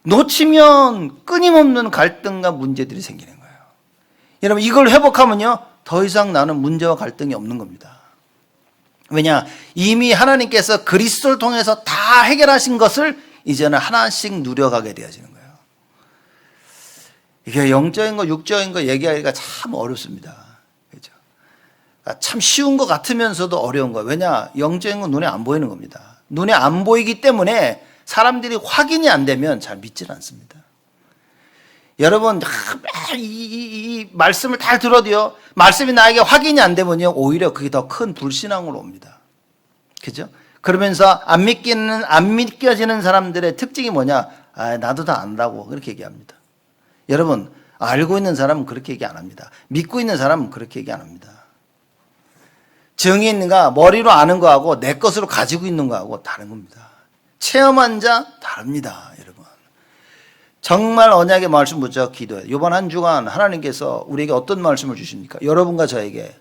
놓치면 끊임없는 갈등과 문제들이 생기는 거예요. 여러분 이걸 회복하면요 더 이상 나는 문제와 갈등이 없는 겁니다. 왜냐? 이미 하나님께서 그리스도를 통해서 다 해결하신 것을 이제는 하나씩 누려가게 되어지는 거예요. 이게 영적인 거 육적인 거 얘기하기가 참 어렵습니다. 그렇죠? 참 쉬운 것 같으면서도 어려운 거예요. 왜냐? 영적인 건 눈에 안 보이는 겁니다. 눈에 안 보이기 때문에 사람들이 확인이 안 되면 잘 믿질 않습니다. 여러분 이 말씀을 다 들어도요 말씀이 나에게 확인이 안 되면요 오히려 그게 더 큰 불신앙으로 옵니다. 그죠? 그러면서 안 믿겨지는 사람들의 특징이 뭐냐? 나도 다 안다고 그렇게 얘기합니다. 여러분 알고 있는 사람은 그렇게 얘기 안 합니다. 믿고 있는 사람은 그렇게 얘기 안 합니다. 정의인가 머리로 아는 거하고 내 것으로 가지고 있는 거하고 다른 겁니다. 체험한 자 다릅니다. 여러분 정말 언약의 말씀 붙잡고 기도해요. 이번 한 주간 하나님께서 우리에게 어떤 말씀을 주십니까? 여러분과 저에게.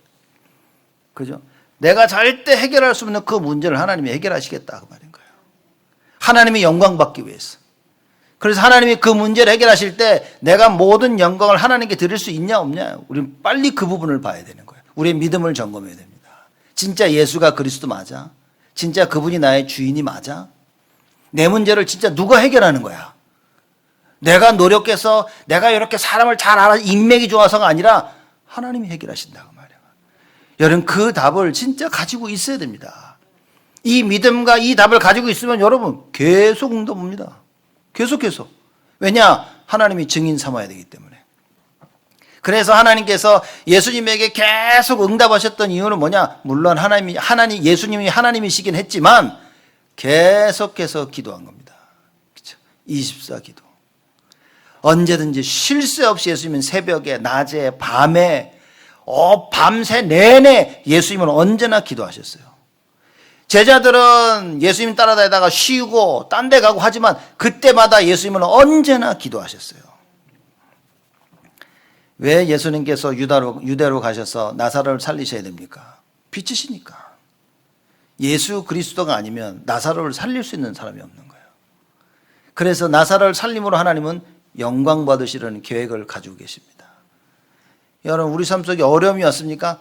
그죠? 내가 절대 해결할 수 없는 그 문제를 하나님이 해결하시겠다 그 말인 거예요. 하나님이 영광 받기 위해서. 그래서 하나님이 그 문제를 해결하실 때 내가 모든 영광을 하나님께 드릴 수 있냐 없냐, 우리는 빨리 그 부분을 봐야 되는 거예요. 우리의 믿음을 점검해야 됩니다. 진짜 예수가 그리스도 맞아? 진짜 그분이 나의 주인이 맞아? 내 문제를 진짜 누가 해결하는 거야? 내가 노력해서 내가 이렇게 사람을 잘 알아 인맥이 좋아서가 아니라 하나님이 해결하신다고 말이에요. 여러분 그 답을 진짜 가지고 있어야 됩니다. 이 믿음과 이 답을 가지고 있으면 여러분 계속 응답 옵니다. 계속해서. 왜냐? 하나님이 증인 삼아야 되기 때문에. 그래서 하나님께서 예수님에게 계속 응답하셨던 이유는 뭐냐? 물론 예수님이 하나님이시긴 했지만 계속해서 기도한 겁니다. 그렇죠? 24 기도. 언제든지 쉴 새 없이 예수님은 새벽에, 낮에, 밤에, 밤새 내내 예수님은 언제나 기도하셨어요. 제자들은 예수님 따라다니다가 쉬고 딴 데 가고 하지만 그때마다 예수님은 언제나 기도하셨어요. 왜 예수님께서 유대로 가셔서 나사로를 살리셔야 됩니까? 빛이시니까. 예수 그리스도가 아니면 나사로를 살릴 수 있는 사람이 없는 거예요. 그래서 나사로를 살림으로 하나님은 영광 받으시려는 계획을 가지고 계십니다. 여러분 우리 삶 속에 어려움이 왔습니까?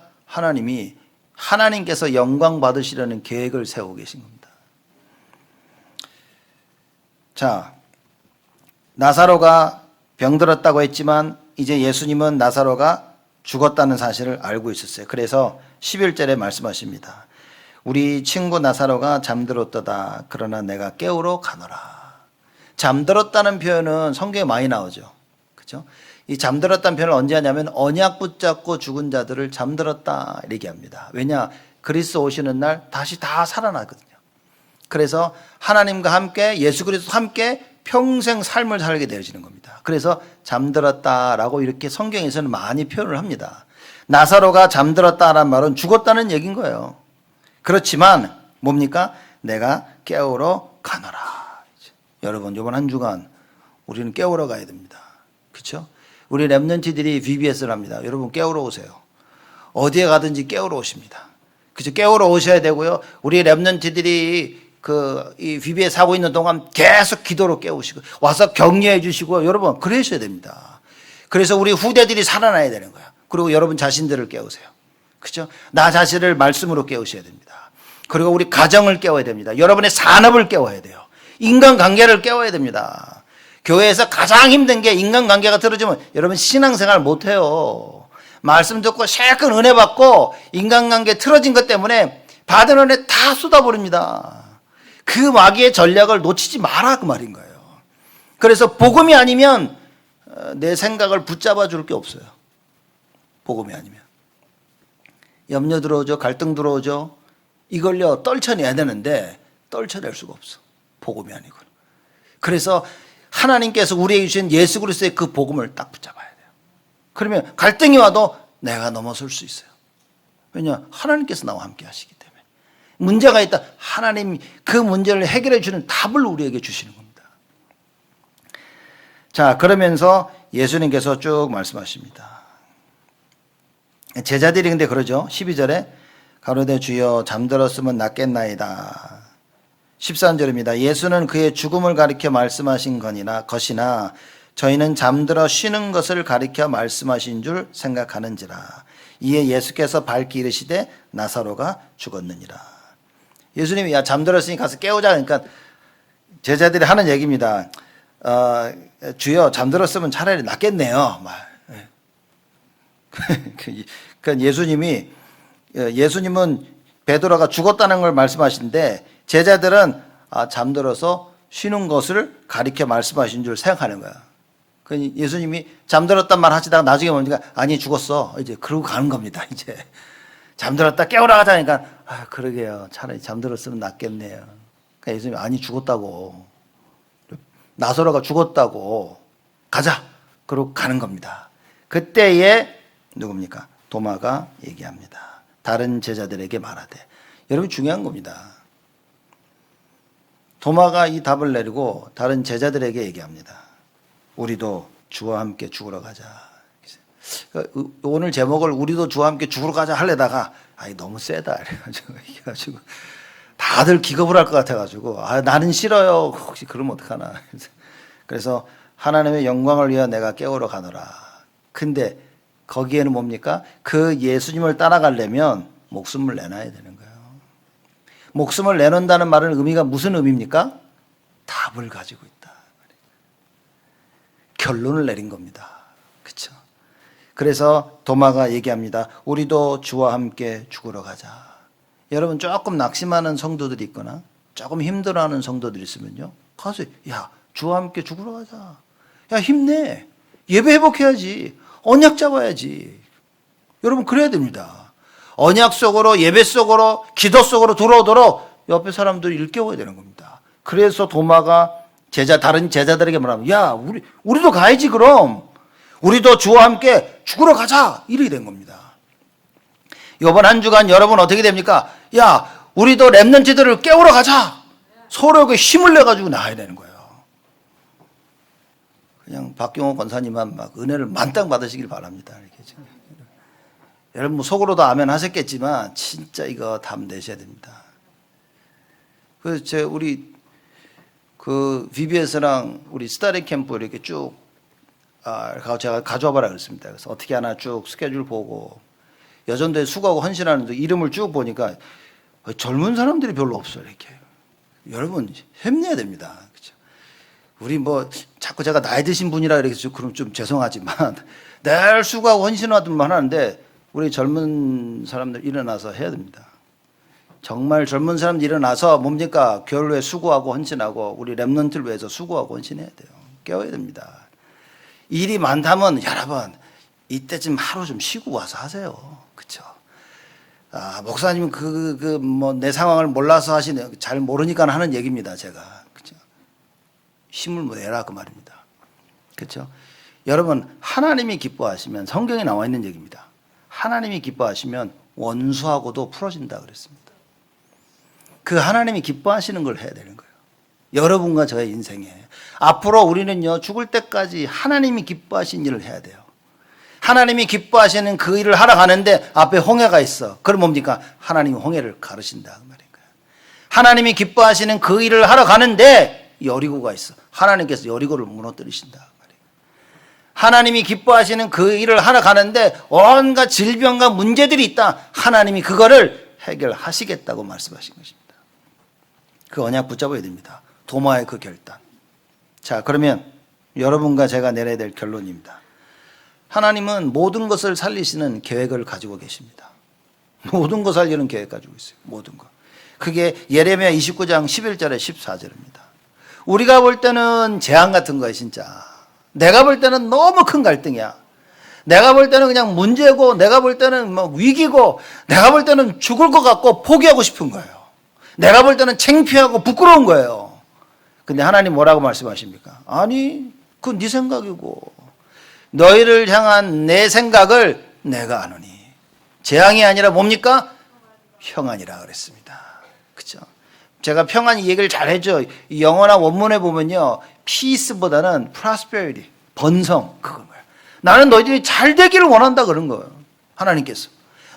하나님께서 영광 받으시려는 계획을 세우고 계신 겁니다. 자, 나사로가 병들었다고 했지만 이제 예수님은 나사로가 죽었다는 사실을 알고 있었어요. 그래서 11절에 말씀하십니다. 우리 친구 나사로가 잠들었도다. 그러나 내가 깨우러 가노라. 잠들었다는 표현은 성경에 많이 나오죠. 그렇죠? 이 잠들었다는 표현을 언제 하냐면 언약 붙잡고 죽은 자들을 잠들었다 얘기합니다. 왜냐? 그리스도 오시는 날 다시 다 살아나거든요. 그래서 하나님과 함께 예수 그리스도와 함께 평생 삶을 살게 되어지는 겁니다. 그래서 잠들었다라고 이렇게 성경에서는 많이 표현을 합니다. 나사로가 잠들었다라는 말은 죽었다는 얘기인 거예요. 그렇지만 뭡니까? 내가 깨우러 가노라. 여러분 이번 한 주간 우리는 깨우러 가야 됩니다. 그렇죠? 우리 랩런트들이 VBS를 합니다. 여러분 깨우러 오세요. 어디에 가든지 깨우러 오십니다. 그죠? 깨우러 오셔야 되고요. 우리 랩런트들이 이 VBS 하고 있는 동안 계속 기도로 깨우시고 와서 격려해 주시고 여러분 그러셔야 됩니다. 그래서 우리 후대들이 살아나야 되는 거예요. 그리고 여러분 자신들을 깨우세요. 그죠? 나 자신을 말씀으로 깨우셔야 됩니다. 그리고 우리 가정을 깨워야 됩니다. 여러분의 산업을 깨워야 돼요. 인간관계를 깨워야 됩니다. 교회에서 가장 힘든 게 인간관계가 틀어지면 여러분 신앙생활 못해요. 말씀 듣고 실컷 은혜 받고 인간관계 틀어진 것 때문에 받은 은혜 다 쏟아버립니다. 그 마귀의 전략을 놓치지 마라 그 말인 거예요. 그래서 복음이 아니면 내 생각을 붙잡아 줄 게 없어요. 복음이 아니면. 염려 들어오죠. 갈등 들어오죠. 이걸요 떨쳐내야 되는데 떨쳐낼 수가 없어. 복음이 아니고. 그래서 하나님께서 우리에게 주신 예수 그리스도의 그 복음을 딱 붙잡아야 돼요. 그러면 갈등이 와도 내가 넘어설 수 있어요. 왜냐? 하나님께서 나와 함께 하시기 때문에. 문제가 있다. 하나님이 그 문제를 해결해 주는 답을 우리에게 주시는 겁니다. 자, 그러면서 예수님께서 쭉 말씀하십니다. 제자들이 근데 그러죠. 12절에 가로되 주여 잠들었으면 낫겠나이다. 13절입니다. 예수는 그의 죽음을 가리켜 말씀하신 것이나 저희는 잠들어 쉬는 것을 가리켜 말씀하신 줄 생각하는지라. 이에 예수께서 밝히 이르시되 나사로가 죽었느니라. 예수님이 야 잠들었으니 가서 깨우자. 그러니까 제자들이 하는 얘기입니다. 주여 잠들었으면 차라리 낫겠네요. 그러니까 예수님은 베드로가 죽었다는 걸 말씀하시는데 제자들은 잠들어서 쉬는 것을 가리켜 말씀하신 줄 생각하는 거야. 예수님이 잠들었단 말 하시다가 나중에 보니까 아니 죽었어. 이제 그러고 가는 겁니다. 이제 잠들었다 깨우라 하자니까 그러게요. 차라리 잠들었으면 낫겠네요. 그러니까 예수님이 아니 죽었다고. 나사로가 죽었다고. 가자. 그러고 가는 겁니다. 그때에 누굽니까? 도마가 얘기합니다. 다른 제자들에게 말하되. 여러분 중요한 겁니다. 도마가 이 답을 내리고 다른 제자들에게 얘기합니다. 우리도 주와 함께 죽으러 가자. 오늘 제목을 우리도 주와 함께 죽으러 가자 하려다가 너무 세다 이래가지고 다들 기겁을 할 것 같아가지고 나는 싫어요. 혹시 그러면 어떡하나. 그래서 하나님의 영광을 위하여 내가 깨우러 가노라. 근데 거기에는 뭡니까? 그 예수님을 따라가려면 목숨을 내놔야 되는 거예요. 목숨을 내놓는다는 말은 의미가 무슨 의미입니까? 답을 가지고 있다. 결론을 내린 겁니다. 그렇죠? 그래서 도마가 얘기합니다. 우리도 주와 함께 죽으러 가자. 여러분 조금 낙심하는 성도들이 있거나 조금 힘들어하는 성도들이 있으면요. 가서 야 주와 함께 죽으러 가자. 야 힘내. 예배 회복해야지. 언약 잡아야지. 여러분 그래야 됩니다. 언약 속으로 예배 속으로 기도 속으로 들어오도록 옆에 사람들이 일깨워야 되는 겁니다. 그래서 도마가 다른 제자들에게 말하면 야 우리도 가야지 그럼. 우리도 주와 함께 죽으러 가자. 이렇게 된 겁니다. 이번 한 주간 여러분 어떻게 됩니까? 야 우리도 렘넌트들을 깨우러 가자. 서로에게 힘을 내가지고 나와야 되는 거예요. 그냥 박경호 권사님만 막 은혜를 만땅 받으시길 바랍니다. 이렇게 지금. 여러분 속으로도 아멘 하셨겠지만 진짜 이거 답 내셔야 됩니다. 그래서 우리 VBS랑 우리 스타리 캠프 이렇게 쭉 제가 가져와 봐라 그랬습니다. 그래서 어떻게 하나 쭉 스케줄 보고 여전도에 수고하고 헌신하는 이름을 쭉 보니까 젊은 사람들이 별로 없어요. 이렇게 여러분 힘내야 됩니다. 그렇죠? 우리 자꾸 제가 나이 드신 분이라 그래서 그럼 좀 죄송하지만 늘 수고하고 헌신하든만 하는데 우리 젊은 사람들 일어나서 해야 됩니다. 정말 젊은 사람들 일어나서 뭡니까? 교회에 수고하고 헌신하고 우리 렘넌트를 위해서 수고하고 헌신해야 돼요. 깨워야 됩니다. 일이 많다면 여러분 이때쯤 하루 좀 쉬고 와서 하세요. 그렇죠? 목사님은 뭐 내 상황을 몰라서 하시네. 잘 모르니까 하는 얘기입니다. 제가. 그렇죠? 힘을 뭐 내라 그 말입니다. 그렇죠? 여러분 하나님이 기뻐하시면 성경에 나와 있는 얘기입니다. 하나님이 기뻐하시면 원수하고도 풀어진다 그랬습니다. 그 하나님이 기뻐하시는 걸 해야 되는 거예요. 여러분과 저의 인생에 앞으로 우리는요 죽을 때까지 하나님이 기뻐하신 일을 해야 돼요. 하나님이 기뻐하시는 그 일을 하러 가는데 앞에 홍해가 있어. 그럼 뭡니까? 하나님이 홍해를 가르신다 그 말인 거예요. 하나님이 기뻐하시는 그 일을 하러 가는데 여리고가 있어. 하나님께서 여리고를 무너뜨리신다 그 말이에요. 하나님이 기뻐하시는 그 일을 하러 가는데 온갖 질병과 문제들이 있다. 하나님이 그거를 해결하시겠다고 말씀하신 것입니다. 그 언약 붙잡아야 됩니다. 도마의 그 결단. 자, 그러면 여러분과 제가 내려야 될 결론입니다. 하나님은 모든 것을 살리시는 계획을 가지고 계십니다. 모든 것 살리는 계획 가지고 있어요. 모든 것. 그게 예레미야 29장 11절에 14절입니다. 우리가 볼 때는 재앙 같은 거예요, 진짜. 내가 볼 때는 너무 큰 갈등이야. 내가 볼 때는 그냥 문제고, 내가 볼 때는 뭐 위기고, 내가 볼 때는 죽을 것 같고 포기하고 싶은 거예요. 내가 볼 때는 창피하고 부끄러운 거예요. 근데 하나님 뭐라고 말씀하십니까? 아니, 그건 네 생각이고 너희를 향한 내 생각을 내가 아노니 재앙이 아니라 뭡니까? 평안이라 그랬습니다. 그렇죠? 제가 평안 이 얘기를 잘 해줘. 영어나 원문에 보면요 peace보다는 prosperity, 번성 그거예요. 나는 너희들이 잘 되기를 원한다 그런 거예요. 하나님께서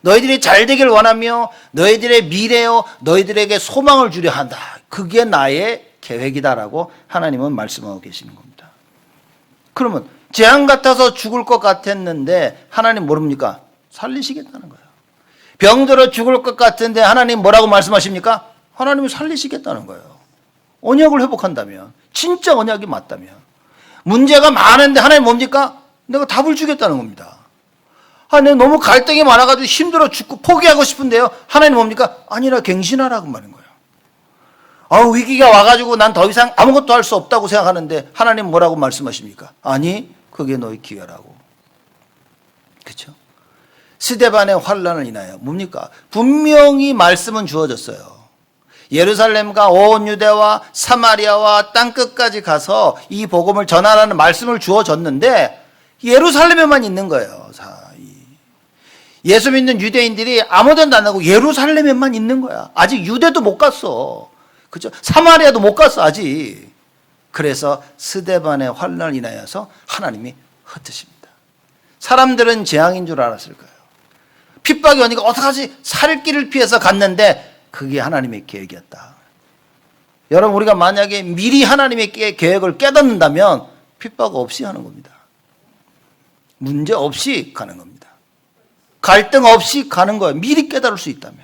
너희들이 잘 되기를 원하며 너희들의 미래요 너희들에게 소망을 주려 한다. 그게 나의 계획이다라고 하나님은 말씀하고 계시는 겁니다. 그러면 재앙 같아서 죽을 것 같았는데 하나님 모릅니까? 살리시겠다는 거예요. 병들어 죽을 것 같은데 하나님 뭐라고 말씀하십니까? 하나님이 살리시겠다는 거예요. 언약을 회복한다면, 진짜 언약이 맞다면. 문제가 많은데 하나님 뭡니까? 내가 답을 주겠다는 겁니다. 내가 너무 갈등이 많아가지고 힘들어 죽고 포기하고 싶은데요. 하나님 뭡니까? 아니라 갱신하라고 말인 거예요. 위기가 와가지고 난 더 이상 아무것도 할 수 없다고 생각하는데 하나님 뭐라고 말씀하십니까? 아니, 그게 너의 기회라고. 그렇죠? 스데반의 환란을 인하여 뭡니까? 분명히 말씀은 주어졌어요. 예루살렘과 온 유대와 사마리아와 땅끝까지 가서 이 복음을 전하라는 말씀을 주어졌는데 예루살렘에만 있는 거예요. 예수 믿는 유대인들이 아무 데도 안 가고 예루살렘에만 있는 거야. 아직 유대도 못 갔어. 그죠? 사마리아도 못 갔어, 아직. 그래서 스데반의 환란을 인하여서 하나님이 흩으십니다. 사람들은 재앙인 줄 알았을 거예요. 핍박이 오니까 어떡하지? 살 길을 피해서 갔는데 그게 하나님의 계획이었다. 여러분, 우리가 만약에 미리 하나님의 계획을 깨닫는다면 핍박 없이 하는 겁니다. 문제 없이 가는 겁니다. 갈등 없이 가는 거예요. 미리 깨달을 수 있다면.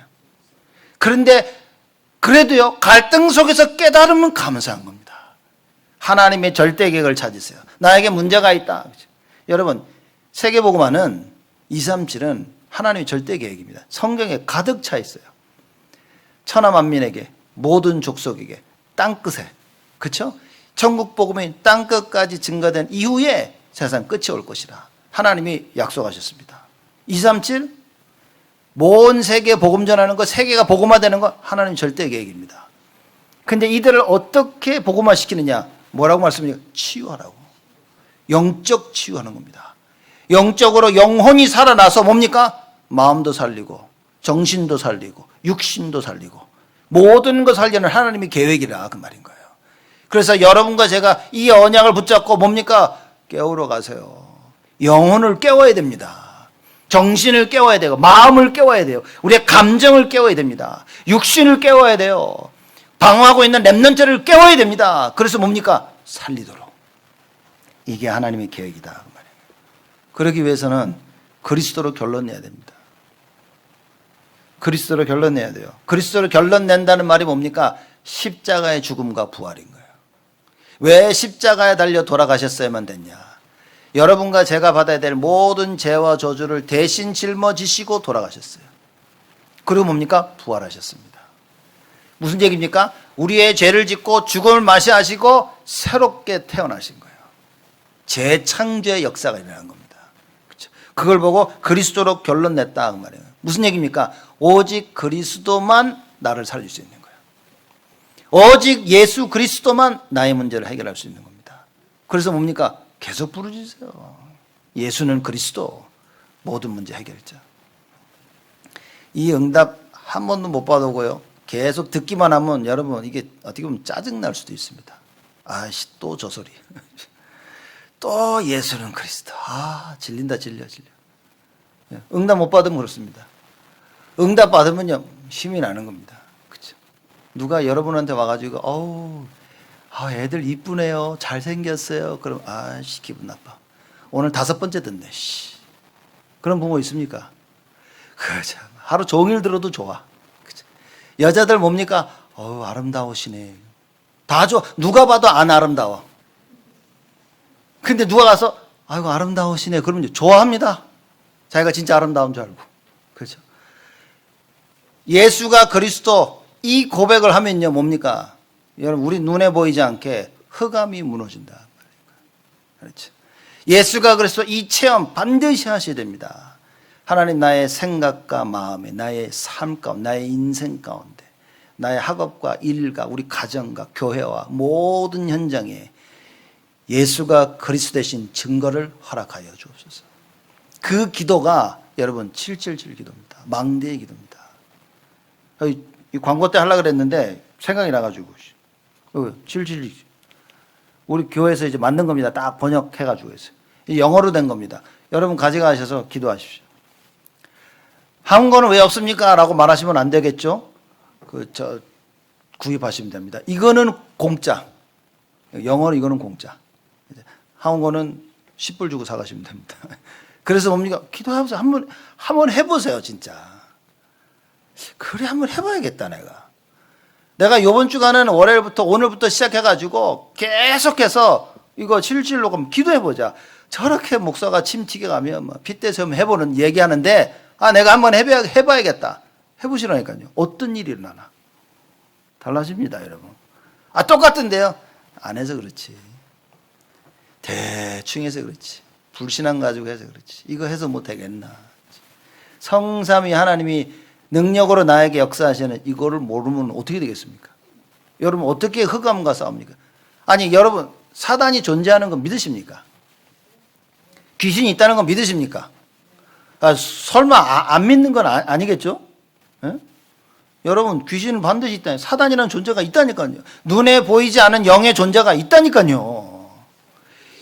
그런데 그래도요, 갈등 속에서 깨달으면 감사한 겁니다. 하나님의 절대 계획을 찾으세요. 나에게 문제가 있다. 여러분, 세계복음화는 237은 하나님의 절대 계획입니다. 성경에 가득 차 있어요. 천하 만민에게, 모든 족속에게, 땅끝에. 그렇죠? 천국 복음이 땅끝까지 증가된 이후에 세상 끝이 올 것이라 하나님이 약속하셨습니다. 237 온 세계 복음 전하는 것, 세계가 복음화되는 것 하나님 절대 계획입니다. 근데 이들을 어떻게 복음화시키느냐? 뭐라고 말씀드려요? 치유하라고. 영적 치유하는 겁니다. 영적으로 영혼이 살아나서 뭡니까? 마음도 살리고 정신도 살리고 육신도 살리고 모든 것 살리는 하나님의 계획이라 그 말인 거예요. 그래서 여러분과 제가 이 언약을 붙잡고 뭡니까? 깨우러 가세요. 영혼을 깨워야 됩니다. 정신을 깨워야 되고 마음을 깨워야 돼요. 우리의 감정을 깨워야 됩니다. 육신을 깨워야 돼요. 방황하고 있는 렘넌트를 깨워야 됩니다. 그래서 뭡니까? 살리도록. 이게 하나님의 계획이다 그 말이에요. 그러기 위해서는 그리스도로 결론 내야 됩니다. 그리스도로 결론 내야 돼요. 그리스도로 결론 낸다는 말이 뭡니까? 십자가의 죽음과 부활인 거예요. 왜 십자가에 달려 돌아가셨어야만 됐냐? 여러분과 제가 받아야 될 모든 죄와 저주를 대신 짊어지시고 돌아가셨어요. 그리고 뭡니까? 부활하셨습니다. 무슨 얘기입니까? 우리의 죄를 짓고 죽음을 맞이하시고 새롭게 태어나신 거예요. 재창조의 역사가 일어난 겁니다. 그렇죠? 그걸 보고 그리스도로 결론 냈다 그 말이에요. 무슨 얘기입니까? 오직 그리스도만 나를 살릴 수 있는 거예요. 오직 예수 그리스도만 나의 문제를 해결할 수 있는 겁니다. 그래서 뭡니까? 계속 부르짖으세요. 예수는 그리스도, 모든 문제 해결자. 이 응답 한 번도 못 받아오고요. 계속 듣기만 하면 여러분 이게 어떻게 보면 짜증날 수도 있습니다. 아이씨 또 저 소리. 또 예수는 그리스도. 아 질린다 질려. 응답 못 받으면 그렇습니다. 응답 받으면요 힘이 나는 겁니다. 그렇죠? 누가 여러분한테 와가지고 애들 이쁘네요, 잘생겼어요. 그럼 아씨 기분 나빠. 오늘 5번째 듣네. 씨. 그런 부모 있습니까? 그참 하루 종일 들어도 좋아. 그쵸? 여자들 뭡니까? 아름다우시네. 다 좋아. 누가 봐도 안 아름다워. 근데 누가 가서 아이고 아름다우시네 그러면 좋아합니다. 자기가 진짜 아름다운 줄 알고. 그렇죠? 예수가 그리스도 이 고백을 하면요 뭡니까? 여러분 우리 눈에 보이지 않게 흑암이 무너진다. 그렇죠? 예수가 그리스도 이 체험 반드시 하셔야 됩니다. 하나님 나의 생각과 마음에, 나의 삶 가운데, 나의 인생 가운데, 나의 학업과 일과 우리 가정과 교회와 모든 현장에 예수가 그리스도 되신 증거를 허락하여 주옵소서. 그 기도가 여러분 777 기도입니다. 망대의 기도입니다. 이 광고 때 하려고 그랬는데 생각이 나가지고 777 우리 교회에서 이제 만든 겁니다. 딱 번역해가지고 했어요. 영어로 된 겁니다. 여러분 가져가셔서 기도하십시오. 한국어는 왜 없습니까? 라고 말하시면 안 되겠죠? 구입하시면 됩니다. 이거는 공짜. 영어는 이거는 공짜. 한국어는 10불 주고 사가시면 됩니다. 그래서 뭡니까? 기도하면서 한번 해보세요, 진짜. 그래, 한번 해봐야겠다, 내가 요번 주간은 월요일부터 오늘부터 시작해가지고 계속해서 이거 777로 그럼 기도해보자. 저렇게 목사가 침 튀게 가면 핏대서 해보는 얘기하는데 내가 한번 해봐야겠다. 해보시라니까요. 어떤 일이 일어나나. 달라집니다, 여러분. 똑같은데요. 안 해서 그렇지. 대충 해서 그렇지. 불신앙 가지고 해서 그렇지. 이거 해서 뭐 되겠나. 성삼위 하나님이 능력으로 나에게 역사하시는 이거를 모르면 어떻게 되겠습니까? 여러분 어떻게 흑암과 싸웁니까? 아니 여러분 사단이 존재하는 건 믿으십니까? 귀신이 있다는 건 믿으십니까? 설마 안 믿는 건 아니겠죠? 예? 여러분 귀신은 반드시 있다. 사단이라는 존재가 있다니까요. 눈에 보이지 않은 영의 존재가 있다니까요.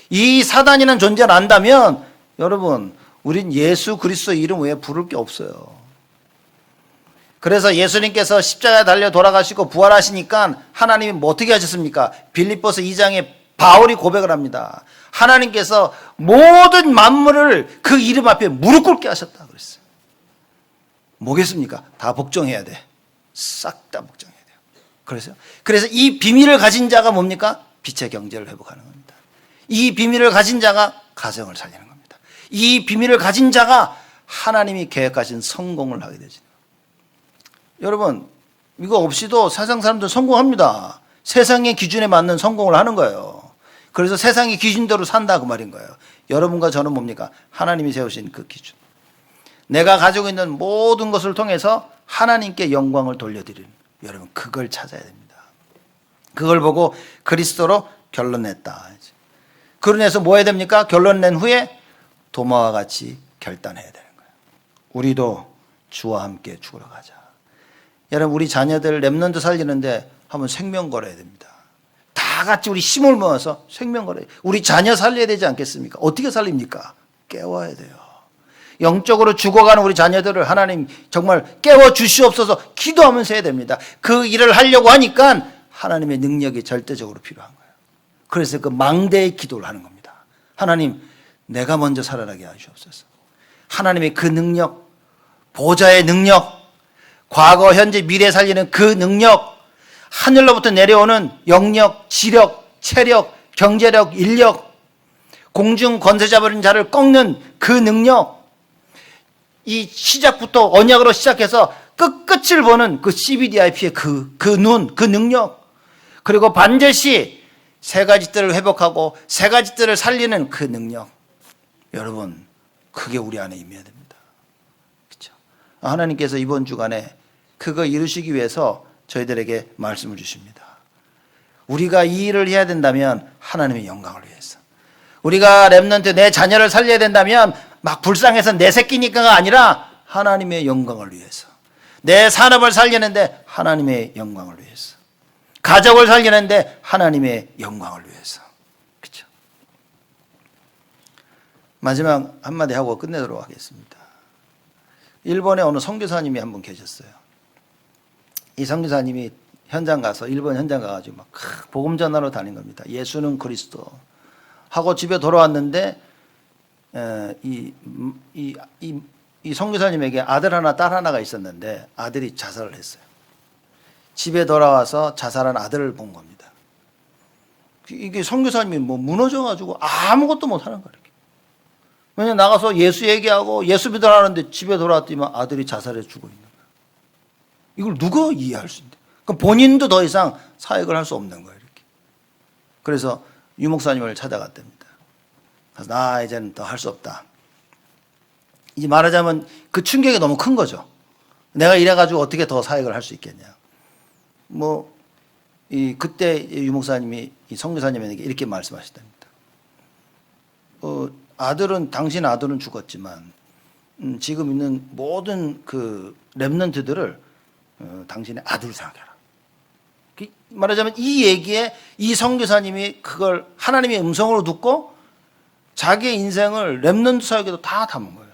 이 사단이라는 존재를 안다면 여러분 우린 예수 그리스도 이름 외에 부를 게 없어요. 그래서 예수님께서 십자가에 달려 돌아가시고 부활하시니까 하나님이 어떻게 하셨습니까? 빌립보서 2장에 바울이 고백을 합니다. 하나님께서 모든 만물을 그 이름 앞에 무릎 꿇게 하셨다 그랬어요. 뭐겠습니까? 다 복종해야 돼. 싹 다 복종해야 돼요. 그래서 이 비밀을 가진 자가 뭡니까? 빛의 경제를 회복하는 겁니다. 이 비밀을 가진 자가 가정을 살리는 겁니다. 이 비밀을 가진 자가 하나님이 계획하신 성공을 하게 되죠. 여러분 이거 없이도 세상 사람들 성공합니다. 세상의 기준에 맞는 성공을 하는 거예요. 그래서 세상의 기준대로 산다 그 말인 거예요. 여러분과 저는 뭡니까? 하나님이 세우신 그 기준. 내가 가지고 있는 모든 것을 통해서 하나님께 영광을 돌려드리는 여러분 그걸 찾아야 됩니다. 그걸 보고 그리스도로 결론냈다. 그러면서 뭐 해야 됩니까? 결론 낸 후에 도마와 같이 결단해야 되는 거예요. 우리도 주와 함께 죽으러 가자. 여러분 우리 자녀들 렘넌트 살리는데 한번 생명 걸어야 됩니다. 다 같이 우리 힘을 모아서 생명 걸어야 돼요. 우리 자녀 살려야 되지 않겠습니까? 어떻게 살립니까? 깨워야 돼요. 영적으로 죽어가는 우리 자녀들을 하나님 정말 깨워주시옵소서 기도하면서 해야 됩니다. 그 일을 하려고 하니까 하나님의 능력이 절대적으로 필요한 거예요. 그래서 그 망대의 기도를 하는 겁니다. 하나님 내가 먼저 살아나게 하시옵소서. 하나님의 그 능력, 보좌의 능력, 과거, 현재, 미래 살리는 그 능력, 하늘로부터 내려오는 영력, 지력, 체력, 경제력, 인력, 공중 권세 잡은 자를 꺾는 그 능력, 이 시작부터 언약으로 시작해서 끝을 보는 그 CBDIP의 그 눈, 그 능력, 그리고 반드시 세 가지 뜰을 회복하고 세 가지 뜰을 살리는 그 능력. 여러분, 그게 우리 안에 임해야 됩니다. 그렇죠? 하나님께서 이번 주간에 그거 이루시기 위해서 저희들에게 말씀을 주십니다. 우리가 이 일을 해야 된다면 하나님의 영광을 위해서, 우리가 렘넌트 내 자녀를 살려야 된다면 막 불쌍해서 내 새끼니까가 아니라 하나님의 영광을 위해서, 내 산업을 살리는데 하나님의 영광을 위해서, 가족을 살리는데 하나님의 영광을 위해서. 그렇죠? 마지막 한마디 하고 끝내도록 하겠습니다. 일본에 어느 선교사님이 한 분 계셨어요. 이 선교사님이 현장 가서, 일본 현장 가가지고 막 복음 전하러 다닌 겁니다. 예수는 그리스도 하고 집에 돌아왔는데 이 선교사님에게 아들 하나 딸 하나가 있었는데 아들이 자살을 했어요. 집에 돌아와서 자살한 아들을 본 겁니다. 이게 선교사님이 뭐 무너져가지고 아무것도 못하는 거예요. 왜냐면 나가서 예수 얘기하고 예수 믿으라는데 집에 돌아왔더니 아들이 자살해 죽어 있는 거예요. 이걸 누가 이해할 수 있는데? 그럼 본인도 더 이상 사역을 할 수 없는 거예요. 이렇게. 그래서 유 목사님을 찾아갔답니다. 그래서 나 이제는 더 할 수 없다. 이제 말하자면 그 충격이 너무 큰 거죠. 내가 이래가지고 어떻게 더 사역을 할 수 있겠냐. 그때 유 목사님이 이 선교사님에게 이렇게 말씀하셨답니다. 당신 아들은 죽었지만 지금 있는 모든 그 렘넌트들을 당신의 아들 생각해라. 말하자면 이 얘기에 이 선교사님이 그걸 하나님의 음성으로 듣고 자기의 인생을 렘넌트 사역에도 다 담은 거예요.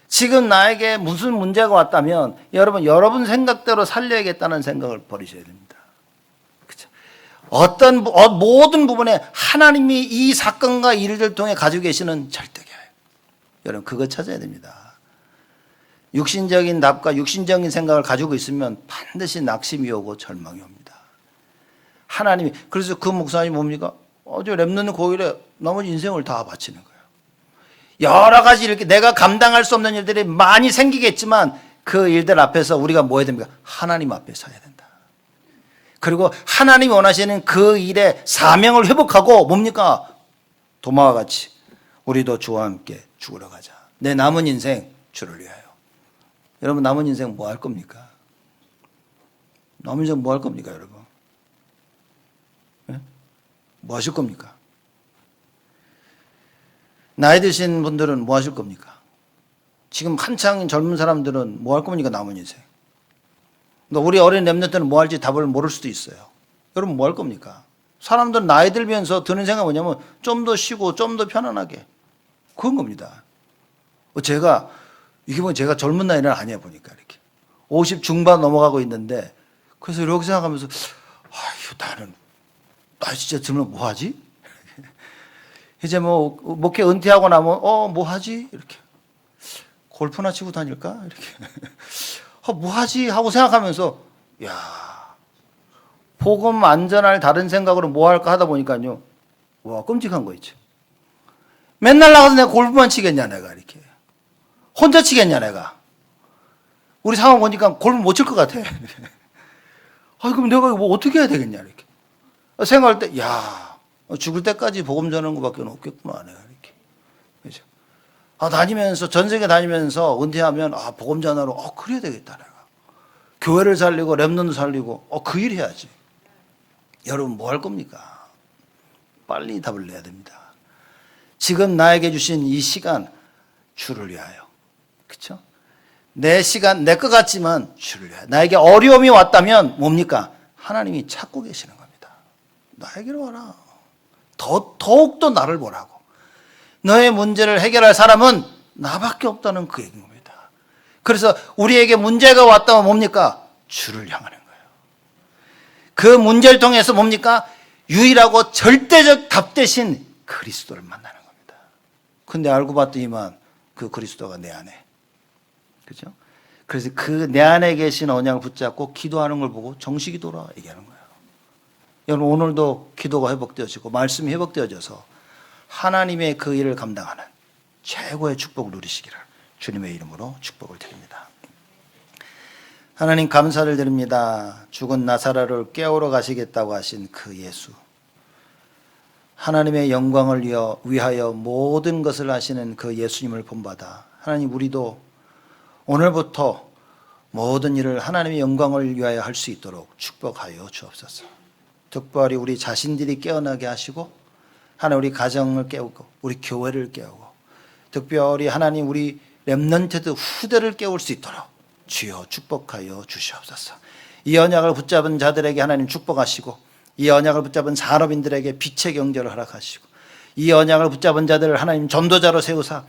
지금 나에게 무슨 문제가 왔다면 여러분 생각대로 살려야겠다는 생각을 버리셔야 됩니다. 그렇죠? 모든 부분에 하나님이 이 사건과 일을 통해 가지고 계시는 절대계획, 여러분 그거 찾아야 됩니다. 육신적인 답과 육신적인 생각을 가지고 있으면 반드시 낙심이 오고 절망이 옵니다. 하나님이, 그래서 그 목사님이 뭡니까? 어제 렘넌트 고일에 나머지 인생을 다 바치는 거예요. 여러 가지 이렇게 내가 감당할 수 없는 일들이 많이 생기겠지만 그 일들 앞에서 우리가 뭐 해야 됩니까? 하나님 앞에 서야 된다. 그리고 하나님이 원하시는 그 일의 사명을 회복하고 뭡니까? 도마와 같이 우리도 주와 함께 죽으러 가자. 내 남은 인생 주를 위하여. 여러분 남은 인생 뭐 할 겁니까? 남은 인생 뭐 할 겁니까 여러분? 네? 뭐 하실 겁니까? 나이 드신 분들은 뭐 하실 겁니까? 지금 한창 젊은 사람들은 뭐 할 겁니까 남은 인생? 우리 어린 렘넌트는 뭐 할지 답을 모를 수도 있어요. 여러분 뭐 할 겁니까? 사람들은 나이 들면서 드는 생각이 뭐냐면 좀 더 쉬고 좀 더 편안하게, 그런 겁니다. 제가 젊은 나이는 아니야 보니까 이렇게 50 중반 넘어가고 있는데, 그래서 이렇게 생각하면서 나 진짜 들면 뭐 하지? 이제 목회 은퇴하고 나면 뭐 하지? 이렇게 골프나 치고 다닐까? 이렇게 뭐 하지? 하고 생각하면서 복음 안전할 다른 생각으로 뭐 할까 하다 보니까요, 와 끔찍한 거 있죠. 맨날 나가서 내가 골프만 치겠냐 내가, 이렇게 혼자 치겠냐 내가. 우리 상황 보니까 골프 못 칠 것 같아. 그럼 내가 뭐 어떻게 해야 되겠냐 이렇게 생각할 때, 죽을 때까지 복음 전하는 것밖에 없겠구나 내가, 이렇게. 그죠? 전 세계 다니면서 은퇴하면 복음 전하러 그래야 되겠다 내가. 교회를 살리고 렘넌트 살리고 그 일 해야지. 여러분 뭐 할 겁니까? 빨리 답을 내야 됩니다. 지금 나에게 주신 이 시간 주를 위하여. 그렇죠? 내 시간 내 것 같지만 주를 위하여. 나에게 어려움이 왔다면 뭡니까? 하나님이 찾고 계시는 겁니다. 나에게로 와라. 더욱더 나를 보라고. 너의 문제를 해결할 사람은 나밖에 없다는 그 얘기인 겁니다. 그래서 우리에게 문제가 왔다면 뭡니까? 주를 향하는 거예요. 그 문제를 통해서 뭡니까? 유일하고 절대적 답 대신 그리스도를 만나는 겁니다. 근데 알고 봤더니만 그 그리스도가 내 안에. 그죠? 그래서 그 내 안에 계신 언약을 붙잡고 기도하는 걸 보고 정식이 돌아 얘기하는 거예요. 여러분 오늘도 기도가 회복되어지고 말씀이 회복되어져서 하나님의 그 일을 감당하는 최고의 축복을 누리시기를 주님의 이름으로 축복을 드립니다. 하나님 감사를 드립니다. 죽은 나사로를 깨우러 가시겠다고 하신 그 예수, 하나님의 영광을 위하여 모든 것을 하시는 그 예수님을 본받아 하나님 우리도 오늘부터 모든 일을 하나님의 영광을 위하여 할 수 있도록 축복하여 주옵소서. 특별히 우리 자신들이 깨어나게 하시고 하나님 우리 가정을 깨우고 우리 교회를 깨우고 특별히 하나님 우리 렘넌트들 후대를 깨울 수 있도록 주여 축복하여 주시옵소서. 이 언약을 붙잡은 자들에게 하나님 축복하시고 이 언약을 붙잡은 산업인들에게 빛의 경제를 허락하시고 이 언약을 붙잡은 자들을 하나님 전도자로 세우사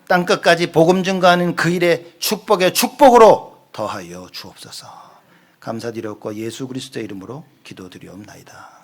땅끝까지 복음 증거하는 그 일에 축복의 축복으로 더하여 주옵소서. 감사드렸고 예수 그리스도의 이름으로 기도드리옵나이다.